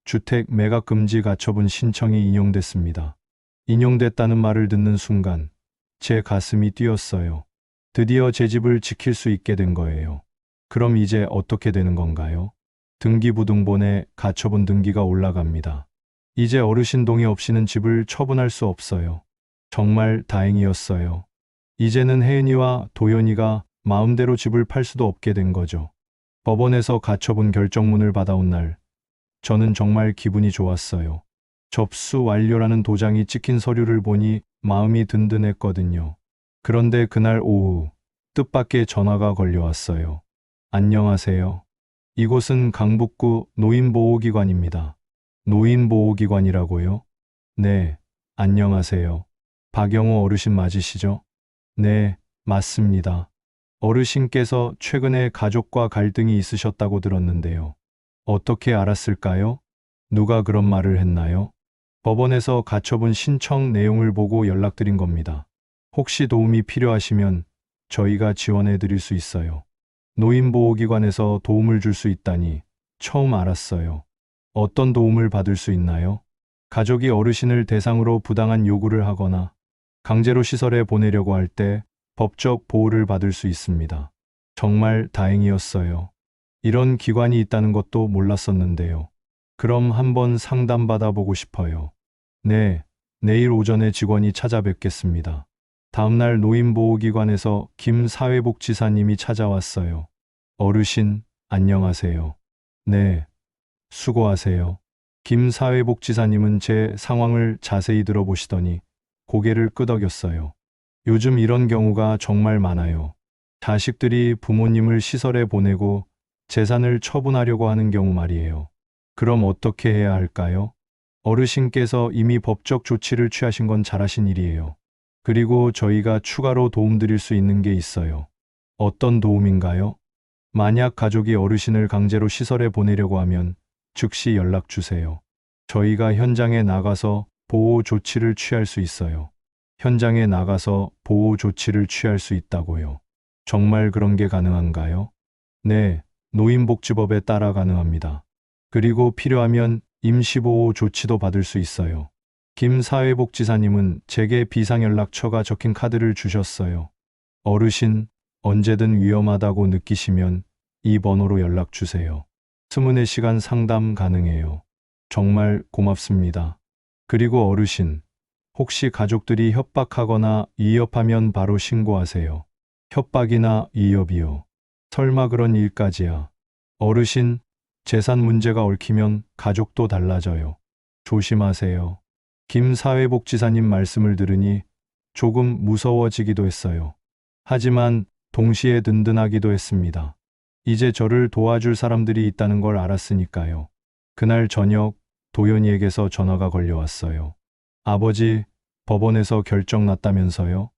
주택 매각 금지 가처분 신청이 인용됐습니다. 인용됐다는 말을 듣는 순간 제 가슴이 뛰었어요. 드디어 제 집을 지킬 수 있게 된 거예요. 그럼 이제 어떻게 되는 건가요? 등기부등본에 가처분 등기가 올라갑니다. 이제 어르신 동의 없이는 집을 처분할 수 없어요. 정말 다행이었어요. 이제는 혜은이와 도연이가 마음대로 집을 팔 수도 없게 된 거죠. 법원에서 가처분 결정문을 받아온 날, 저는 정말 기분이 좋았어요. 접수 완료라는 도장이 찍힌 서류를 보니 마음이 든든했거든요. 그런데 그날 오후, 뜻밖의 전화가 걸려왔어요. 안녕하세요. 이곳은 강북구 노인보호기관입니다. 노인보호기관이라고요? 네, 안녕하세요. 박영호 어르신 맞으시죠? 네, 맞습니다. 어르신께서 최근에 가족과 갈등이 있으셨다고 들었는데요. 어떻게 알았을까요? 누가 그런 말을 했나요? 법원에서 가처분 신청 내용을 보고 연락드린 겁니다. 혹시 도움이 필요하시면 저희가 지원해 드릴 수 있어요. 노인보호기관에서 도움을 줄 수 있다니 처음 알았어요. 어떤 도움을 받을 수 있나요? 가족이 어르신을 대상으로 부당한 요구를 하거나 강제로 시설에 보내려고 할 때 법적 보호를 받을 수 있습니다. 정말 다행이었어요. 이런 기관이 있다는 것도 몰랐었는데요. 그럼 한번 상담받아 보고 싶어요. 네, 내일 오전에 직원이 찾아뵙겠습니다. 다음날 노인보호기관에서 김 사회복지사님이 찾아왔어요. 어르신, 안녕하세요. 네, 수고하세요. 김 사회복지사님은 제 상황을 자세히 들어보시더니 고개를 끄덕였어요. 요즘 이런 경우가 정말 많아요. 자식들이 부모님을 시설에 보내고 재산을 처분하려고 하는 경우 말이에요. 그럼 어떻게 해야 할까요? 어르신께서 이미 법적 조치를 취하신 건 잘하신 일이에요. 그리고 저희가 추가로 도움드릴 수 있는 게 있어요. 어떤 도움인가요? 만약 가족이 어르신을 강제로 시설에 보내려고 하면 즉시 연락 주세요. 저희가 현장에 나가서 보호 조치를 취할 수 있어요. 현장에 나가서 보호 조치를 취할 수 있다고요. 정말 그런 게 가능한가요? 네, 노인복지법에 따라 가능합니다. 그리고 필요하면 임시보호 조치도 받을 수 있어요. 김 사회복지사님은 제게 비상연락처가 적힌 카드를 주셨어요. 어르신, 언제든 위험하다고 느끼시면 이 번호로 연락 주세요. 24시간 상담 가능해요. 정말 고맙습니다. 그리고 어르신, 혹시 가족들이 협박하거나 위협하면 바로 신고하세요. 협박이나 위협이요. 설마 그런 일까지야. 어르신, 재산 문제가 얽히면 가족도 달라져요. 조심하세요. 김 사회복지사님 말씀을 들으니 조금 무서워지기도 했어요. 하지만 동시에 든든하기도 했습니다. 이제 저를 도와줄 사람들이 있다는 걸 알았으니까요. 그날 저녁 도연이에게서 전화가 걸려왔어요. 아버지, 법원에서 결정 났다면서요?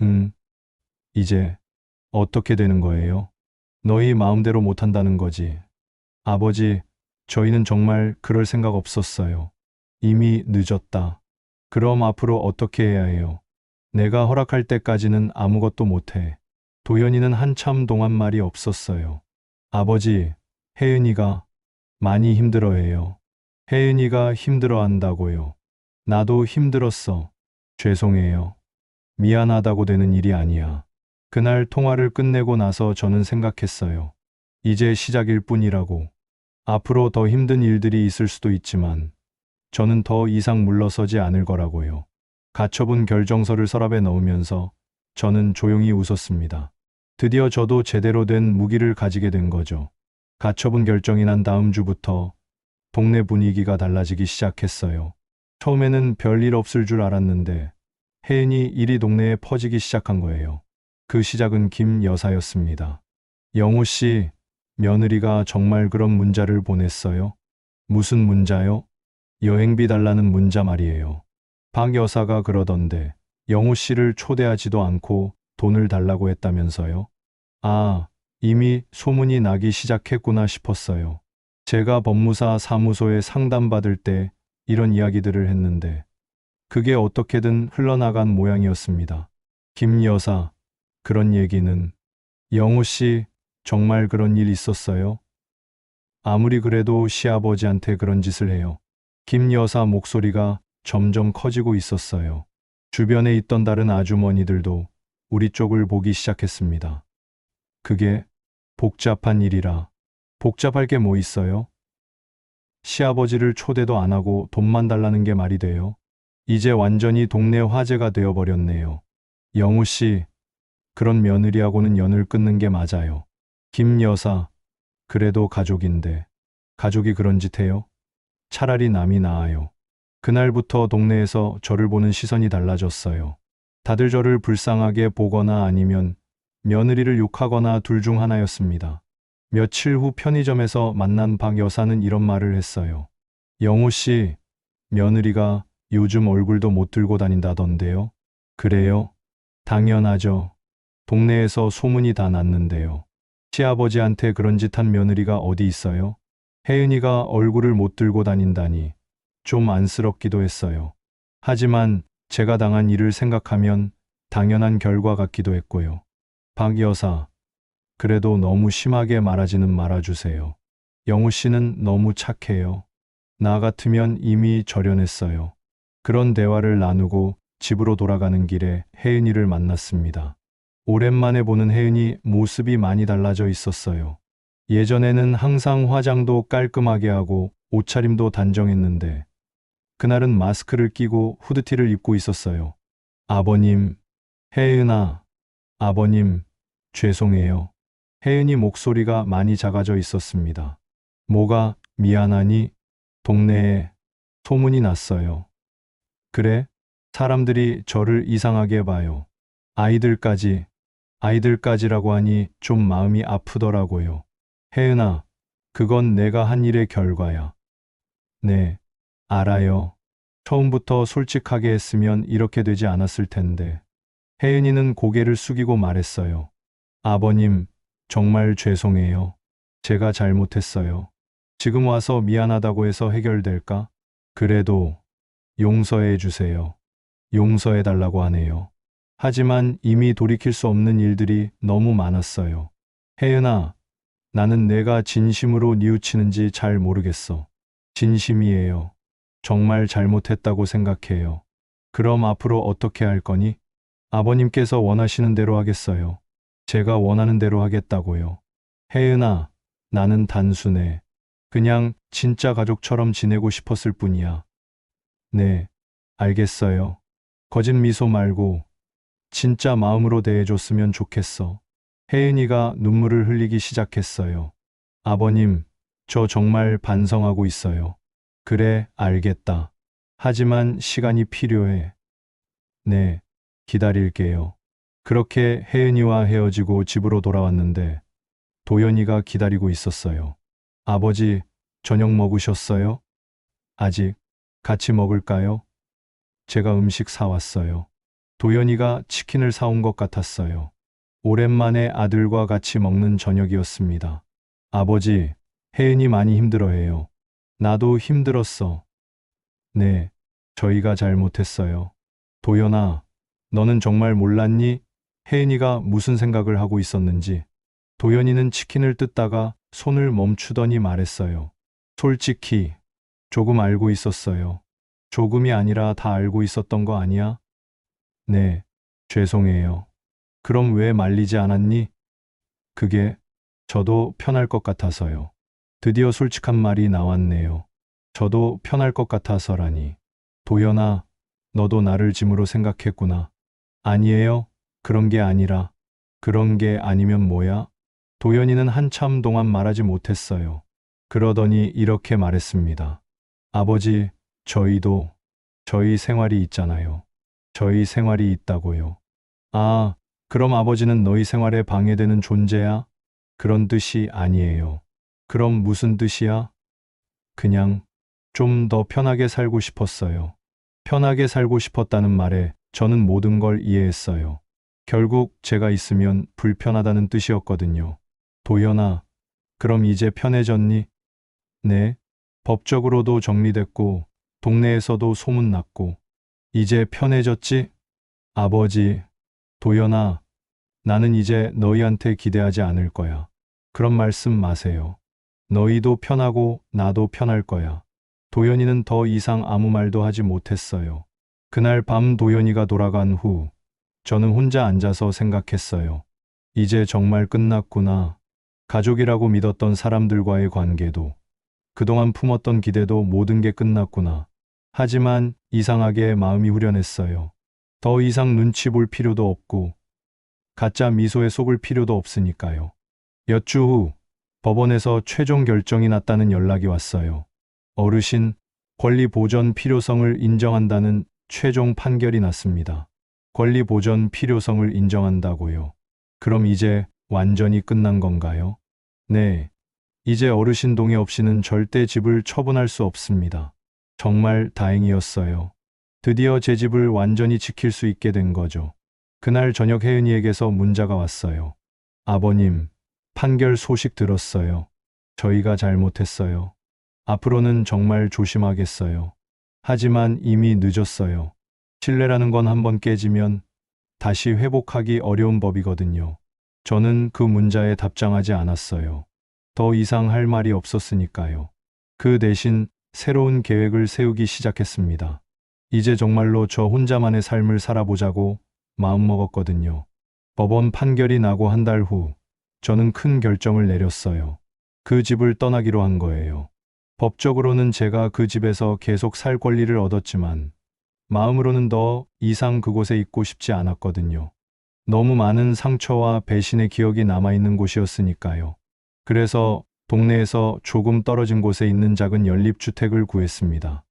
응, 이제 어떻게 되는 거예요? 너희 마음대로 못한다는 거지. 아버지, 저희는 정말 그럴 생각 없었어요. 이미 늦었다. 그럼 앞으로 어떻게 해야 해요? 내가 허락할 때까지는 아무것도 못해. 도연이는 한참 동안 말이 없었어요. 아버지, 혜은이가 많이 힘들어해요. 혜은이가 힘들어한다고요. 나도 힘들었어. 죄송해요. 미안하다고 되는 일이 아니야. 그날 통화를 끝내고 나서 저는 생각했어요. 이제 시작일 뿐이라고. 앞으로 더 힘든 일들이 있을 수도 있지만 저는 더 이상 물러서지 않을 거라고요. 가처분 결정서를 서랍에 넣으면서 저는 조용히 웃었습니다. 드디어 저도 제대로 된 무기를 가지게 된 거죠. 가처분 결정이 난 다음 주부터 동네 분위기가 달라지기 시작했어요. 처음에는 별일 없을 줄 알았는데 혜은이 일이 동네에 퍼지기 시작한 거예요. 그 시작은 김 여사였습니다. 영호 씨, 며느리가 정말 그런 문자를 보냈어요? 무슨 문자요? 여행비 달라는 문자 말이에요. 박 여사가 그러던데 영호 씨를 초대하지도 않고 돈을 달라고 했다면서요? 아, 이미 소문이 나기 시작했구나 싶었어요. 제가 법무사 사무소에 상담받을 때 이런 이야기들을 했는데 그게 어떻게든 흘러나간 모양이었습니다. 김 여사, 그런 얘기는 영호 씨 정말 그런 일 있었어요? 아무리 그래도 시아버지한테 그런 짓을 해요. 김 여사 목소리가 점점 커지고 있었어요. 주변에 있던 다른 아주머니들도 우리 쪽을 보기 시작했습니다. 그게 복잡한 일이라. 복잡할 게 뭐 있어요? 시아버지를 초대도 안 하고 돈만 달라는 게 말이 돼요? 이제 완전히 동네 화제가 되어버렸네요. 영우 씨, 그런 며느리하고는 연을 끊는 게 맞아요. 김 여사, 그래도 가족인데. 가족이 그런 짓 해요? 차라리 남이 나아요. 그날부터 동네에서 저를 보는 시선이 달라졌어요. 다들 저를 불쌍하게 보거나 아니면 며느리를 욕하거나 둘 중 하나였습니다. 며칠 후 편의점에서 만난 박 여사는 이런 말을 했어요. 영호 씨, 며느리가 요즘 얼굴도 못 들고 다닌다던데요? 그래요? 당연하죠. 동네에서 소문이 다 났는데요. 시아버지한테 그런 짓 한 며느리가 어디 있어요? 혜은이가 얼굴을 못 들고 다닌다니 좀 안쓰럽기도 했어요. 하지만 제가 당한 일을 생각하면 당연한 결과 같기도 했고요. 박 여사, 그래도 너무 심하게 말하지는 말아주세요. 영우 씨는 너무 착해요. 나 같으면 이미 절연했어요. 그런 대화를 나누고 집으로 돌아가는 길에 혜은이를 만났습니다. 오랜만에 보는 혜은이 모습이 많이 달라져 있었어요. 예전에는 항상 화장도 깔끔하게 하고 옷차림도 단정했는데 그날은 마스크를 끼고 후드티를 입고 있었어요. 아버님, 혜은아, 아버님, 죄송해요. 혜은이 목소리가 많이 작아져 있었습니다. 뭐가 미안하니? 동네에 소문이 났어요. 그래? 사람들이 저를 이상하게 봐요. 아이들까지라고 하니 좀 마음이 아프더라고요. 혜은아, 그건 내가 한 일의 결과야. 네, 알아요. 처음부터 솔직하게 했으면 이렇게 되지 않았을 텐데. 혜은이는 고개를 숙이고 말했어요. 아버님, 정말 죄송해요. 제가 잘못했어요. 지금 와서 미안하다고 해서 해결될까? 그래도 용서해 주세요. 용서해 달라고 하네요. 하지만 이미 돌이킬 수 없는 일들이 너무 많았어요. 혜은아, 나는 내가 진심으로 뉘우치는지 잘 모르겠어. 진심이에요. 정말 잘못했다고 생각해요. 그럼 앞으로 어떻게 할 거니? 아버님께서 원하시는 대로 하겠어요. 제가 원하는 대로 하겠다고요. 혜은아, 나는 단순해. 그냥 진짜 가족처럼 지내고 싶었을 뿐이야. 네, 알겠어요. 거짓 미소 말고 진짜 마음으로 대해줬으면 좋겠어. 혜은이가 눈물을 흘리기 시작했어요. 아버님, 저 정말 반성하고 있어요. 그래, 알겠다. 하지만 시간이 필요해. 네, 기다릴게요. 그렇게 혜은이와 헤어지고 집으로 돌아왔는데 도연이가 기다리고 있었어요. 아버지, 저녁 먹으셨어요? 아직. 같이 먹을까요? 제가 음식 사왔어요. 도연이가 치킨을 사온 것 같았어요. 오랜만에 아들과 같이 먹는 저녁이었습니다. 아버지, 혜은이 많이 힘들어해요. 나도 힘들었어. 네, 저희가 잘못했어요. 도연아, 너는 정말 몰랐니? 혜은이가 무슨 생각을 하고 있었는지 도연이는 치킨을 뜯다가 손을 멈추더니 말했어요. 솔직히 조금 알고 있었어요. 조금이 아니라 다 알고 있었던 거 아니야? 네, 죄송해요. 그럼 왜 말리지 않았니? 그게 저도 편할 것 같아서요. 드디어 솔직한 말이 나왔네요. 저도 편할 것 같아서라니. 도연아, 너도 나를 짐으로 생각했구나. 아니에요. 그런 게 아니라. 그런 게 아니면 뭐야? 도연이는 한참 동안 말하지 못했어요. 그러더니 이렇게 말했습니다. 아버지, 저희도 저희 생활이 있잖아요. 저희 생활이 있다고요. 아, 그럼 아버지는 너희 생활에 방해되는 존재야? 그런 뜻이 아니에요. 그럼 무슨 뜻이야? 그냥 좀 더 편하게 살고 싶었어요. 편하게 살고 싶었다는 말에 저는 모든 걸 이해했어요. 결국 제가 있으면 불편하다는 뜻이었거든요. 도연아, 그럼 이제 편해졌니? 네. 법적으로도 정리됐고, 동네에서도 소문났고, 이제 편해졌지? 아버지, 도연아, 나는 이제 너희한테 기대하지 않을 거야. 그런 말씀 마세요. 너희도 편하고 나도 편할 거야. 도연이는 더 이상 아무 말도 하지 못했어요. 그날 밤 도연이가 돌아간 후 저는 혼자 앉아서 생각했어요. 이제 정말 끝났구나. 가족이라고 믿었던 사람들과의 관계도, 그동안 품었던 기대도 모든 게 끝났구나. 하지만 이상하게 마음이 후련했어요. 더 이상 눈치 볼 필요도 없고 가짜 미소에 속을 필요도 없으니까요. 몇 주 후 법원에서 최종 결정이 났다는 연락이 왔어요. 어르신, 권리 보전 필요성을 인정한다는 최종 판결이 났습니다. 권리 보전 필요성을 인정한다고요. 그럼 이제 완전히 끝난 건가요? 네. 이제 어르신 동의 없이는 절대 집을 처분할 수 없습니다. 정말 다행이었어요. 드디어 제 집을 완전히 지킬 수 있게 된 거죠. 그날 저녁 혜은이에게서 문자가 왔어요. 아버님, 판결 소식 들었어요. 저희가 잘못했어요. 앞으로는 정말 조심하겠어요. 하지만 이미 늦었어요. 신뢰라는 건 한번 깨지면 다시 회복하기 어려운 법이거든요. 저는 그 문자에 답장하지 않았어요. 더 이상 할 말이 없었으니까요. 그 대신 새로운 계획을 세우기 시작했습니다. 이제 정말로 저 혼자만의 삶을 살아보자고 마음먹었거든요. 법원 판결이 나고 한 달 후, 저는 큰 결정을 내렸어요. 그 집을 떠나기로 한 거예요. 법적으로는 제가 그 집에서 계속 살 권리를 얻었지만, 마음으로는 더 이상 그곳에 있고 싶지 않았거든요. 너무 많은 상처와 배신의 기억이 남아있는 곳이었으니까요. 그래서 동네에서 조금 떨어진 곳에 있는 작은 연립주택을 구했습니다.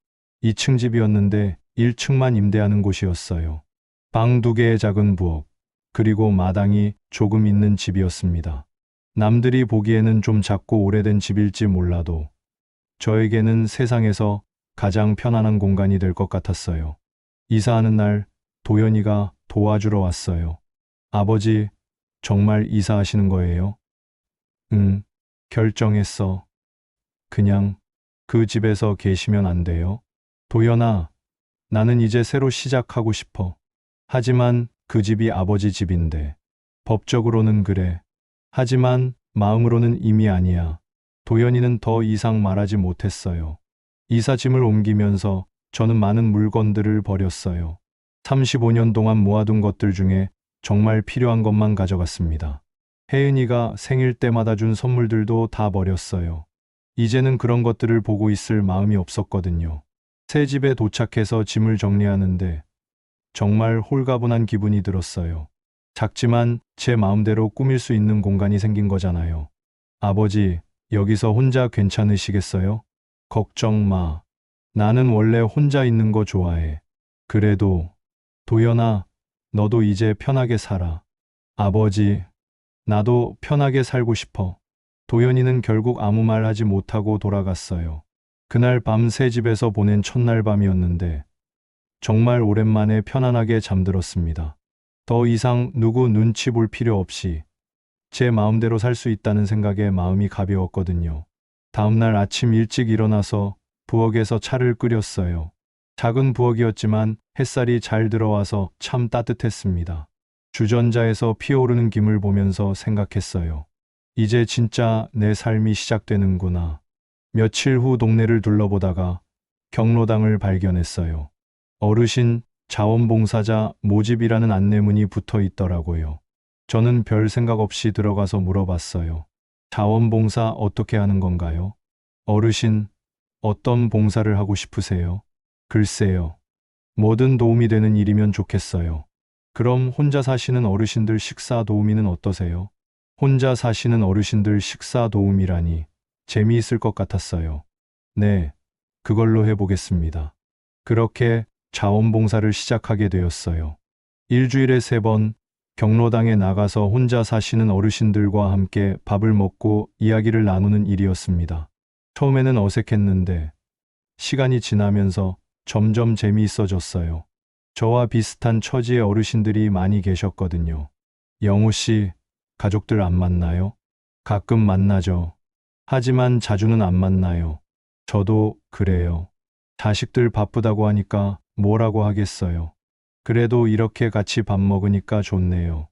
2층 집이었는데 1층만 임대하는 곳이었어요. 방 2개의 작은 부엌, 그리고 마당이 조금 있는 집이었습니다. 남들이 보기에는 좀 작고 오래된 집일지 몰라도 저에게는 세상에서 가장 편안한 공간이 될 것 같았어요. 이사하는 날 도연이가 도와주러 왔어요. 아버지, 정말 이사하시는 거예요? 응, 결정했어. 그냥 그 집에서 계시면 안 돼요? 도연아, 나는 이제 새로 시작하고 싶어. 하지만 그 집이 아버지 집인데. 법적으로는 그래. 하지만 마음으로는 이미 아니야. 도연이는 더 이상 말하지 못했어요. 이삿짐을 옮기면서 저는 많은 물건들을 버렸어요. 35년 동안 모아둔 것들 중에 정말 필요한 것만 가져갔습니다. 혜은이가 생일 때마다 준 선물들도 다 버렸어요. 이제는 그런 것들을 보고 있을 마음이 없었거든요. 새 집에 도착해서 짐을 정리하는데 정말 홀가분한 기분이 들었어요. 작지만 제 마음대로 꾸밀 수 있는 공간이 생긴 거잖아요. 아버지, 여기서 혼자 괜찮으시겠어요? 걱정 마. 나는 원래 혼자 있는 거 좋아해. 그래도, 도연아, 너도 이제 편하게 살아. 아버지, 나도 편하게 살고 싶어. 도연이는 결국 아무 말 하지 못하고 돌아갔어요. 그날 밤 새 집에서 보낸 첫날 밤이었는데 정말 오랜만에 편안하게 잠들었습니다. 더 이상 누구 눈치 볼 필요 없이 제 마음대로 살 수 있다는 생각에 마음이 가벼웠거든요. 다음날 아침 일찍 일어나서 부엌에서 차를 끓였어요. 작은 부엌이었지만 햇살이 잘 들어와서 참 따뜻했습니다. 주전자에서 피어오르는 김을 보면서 생각했어요. 이제 진짜 내 삶이 시작되는구나. 며칠 후 동네를 둘러보다가 경로당을 발견했어요. 어르신 자원봉사자 모집이라는 안내문이 붙어 있더라고요. 저는 별 생각 없이 들어가서 물어봤어요. 자원봉사 어떻게 하는 건가요? 어르신, 어떤 봉사를 하고 싶으세요? 글쎄요. 뭐든 도움이 되는 일이면 좋겠어요. 그럼 혼자 사시는 어르신들 식사 도우미는 어떠세요? 혼자 사시는 어르신들 식사 도우미라니 재미있을 것 같았어요. 네, 그걸로 해보겠습니다. 그렇게 자원봉사를 시작하게 되었어요. 일주일에 3번 경로당에 나가서 혼자 사시는 어르신들과 함께 밥을 먹고 이야기를 나누는 일이었습니다. 처음에는 어색했는데 시간이 지나면서 점점 재미있어졌어요. 저와 비슷한 처지의 어르신들이 많이 계셨거든요. 영호 씨, 가족들 안 만나요? 가끔 만나죠. 하지만 자주는 안 만나요. 저도 그래요. 자식들 바쁘다고 하니까 뭐라고 하겠어요. 그래도 이렇게 같이 밥 먹으니까 좋네요.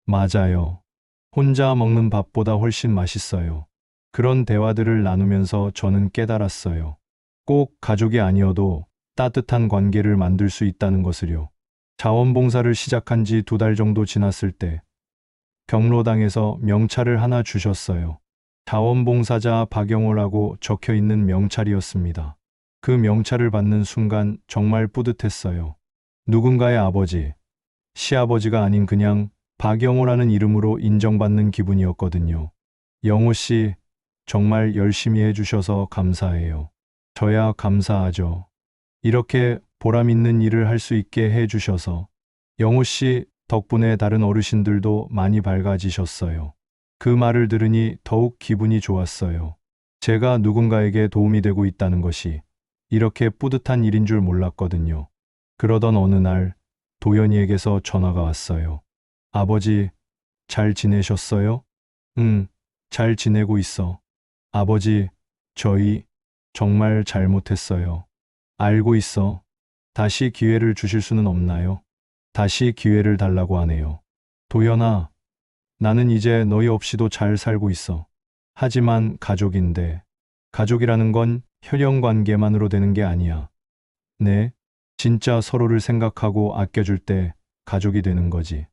맞아요. 혼자 먹는 밥보다 훨씬 맛있어요. 그런 대화들을 나누면서 저는 깨달았어요. 꼭 가족이 아니어도 따뜻한 관계를 만들 수 있다는 것을요. 자원봉사를 시작한 지 2달 정도 지났을 때 경로당에서 명찰을 하나 주셨어요. 자원봉사자 박영호라고 적혀 있는 명찰이었습니다. 그 명찰을 받는 순간 정말 뿌듯했어요. 누군가의 아버지, 시아버지가 아닌 그냥 박영호라는 이름으로 인정받는 기분이었거든요. 영호 씨, 정말 열심히 해주셔서 감사해요. 저야 감사하죠. 이렇게 보람 있는 일을 할 수 있게 해주셔서. 영호 씨 덕분에 다른 어르신들도 많이 밝아지셨어요. 그 말을 들으니 더욱 기분이 좋았어요. 제가 누군가에게 도움이 되고 있다는 것이 이렇게 뿌듯한 일인 줄 몰랐거든요. 그러던 어느 날 도연이에게서 전화가 왔어요. 아버지, 잘 지내셨어요? 응, 잘 지내고 있어. 아버지, 저희 정말 잘못했어요. 알고 있어. 다시 기회를 주실 수는 없나요? 다시 기회를 달라고 하네요. 도연아, 나는 이제 너희 없이도 잘 살고 있어. 하지만 가족인데, 가족이라는 건 혈연 관계만으로 되는 게 아니야. 네, 진짜 서로를 생각하고 아껴줄 때 가족이 되는 거지.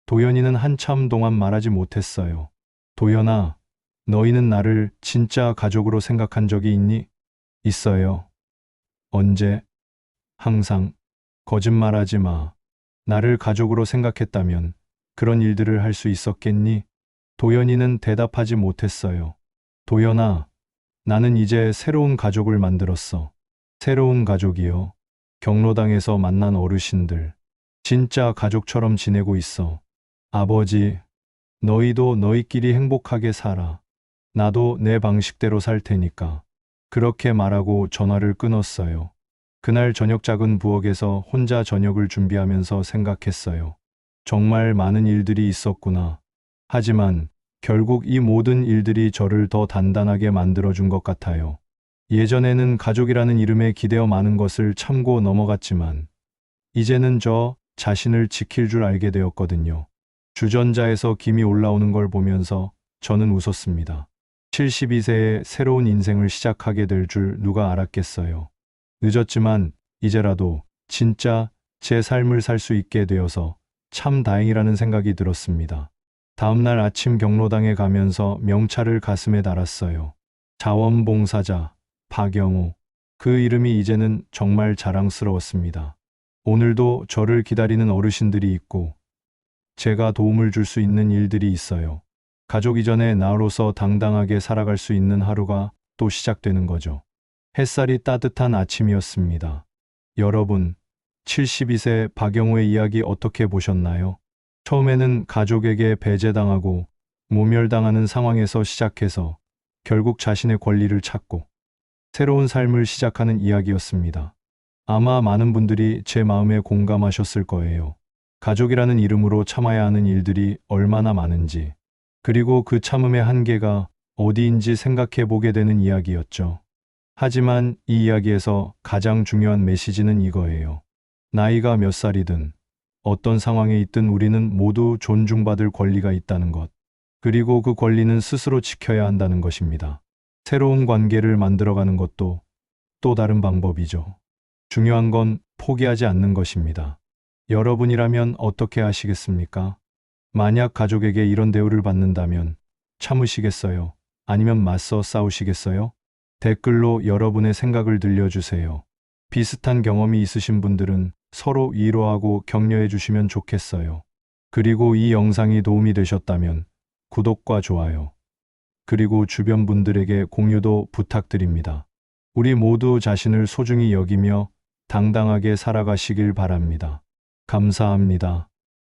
도연이는 한참 동안 말하지 못했어요. 도연아, 너희는 나를 진짜 가족으로 생각한 적이 있니? 있어요. 언제? 항상. 거짓말하지 마. 나를 가족으로 생각했다면 그런 일들을 할 수 있었겠니? 도연이는 대답하지 못했어요. 도연아, 나는 이제 새로운 가족을 만들었어. 새로운 가족이요. 경로당에서 만난 어르신들. 진짜 가족처럼 지내고 있어. 아버지, 너희도 너희끼리 행복하게 살아. 나도 내 방식대로 살 테니까. 그렇게 말하고 전화를 끊었어요. 그날 저녁 작은 부엌에서 혼자 저녁을 준비하면서 생각했어요. 정말 많은 일들이 있었구나. 하지만 결국 이 모든 일들이 저를 더 단단하게 만들어준 것 같아요. 예전에는 가족이라는 이름에 기대어 많은 것을 참고 넘어갔지만 이제는 저 자신을 지킬 줄 알게 되었거든요. 주전자에서 김이 올라오는 걸 보면서 저는 웃었습니다. 72세에 새로운 인생을 시작하게 될 줄 누가 알았겠어요. 늦었지만 이제라도 진짜 제 삶을 살 수 있게 되어서 참 다행이라는 생각이 들었습니다. 다음날 아침 경로당에 가면서 명찰을 가슴에 달았어요. 자원봉사자 박영호. 그 이름이 이제는 정말 자랑스러웠습니다. 오늘도 저를 기다리는 어르신들이 있고 제가 도움을 줄 수 있는 일들이 있어요. 가족 이전에 나로서 당당하게 살아갈 수 있는 하루가 또 시작되는 거죠. 햇살이 따뜻한 아침이었습니다. 여러분, 72세 박영호의 이야기 어떻게 보셨나요? 처음에는 가족에게 배제당하고 모멸당하는 상황에서 시작해서 결국 자신의 권리를 찾고 새로운 삶을 시작하는 이야기였습니다. 아마 많은 분들이 제 마음에 공감하셨을 거예요. 가족이라는 이름으로 참아야 하는 일들이 얼마나 많은지, 그리고 그 참음의 한계가 어디인지 생각해 보게 되는 이야기였죠. 하지만 이 이야기에서 가장 중요한 메시지는 이거예요. 나이가 몇 살이든 어떤 상황에 있든 우리는 모두 존중받을 권리가 있다는 것. 그리고 그 권리는 스스로 지켜야 한다는 것입니다. 새로운 관계를 만들어가는 것도 또 다른 방법이죠. 중요한 건 포기하지 않는 것입니다. 여러분이라면 어떻게 하시겠습니까? 만약 가족에게 이런 대우를 받는다면 참으시겠어요? 아니면 맞서 싸우시겠어요? 댓글로 여러분의 생각을 들려주세요. 비슷한 경험이 있으신 분들은 서로 위로하고 격려해 주시면 좋겠어요. 그리고 이 영상이 도움이 되셨다면 구독과 좋아요, 그리고 주변 분들에게 공유도 부탁드립니다. 우리 모두 자신을 소중히 여기며 당당하게 살아가시길 바랍니다. 감사합니다.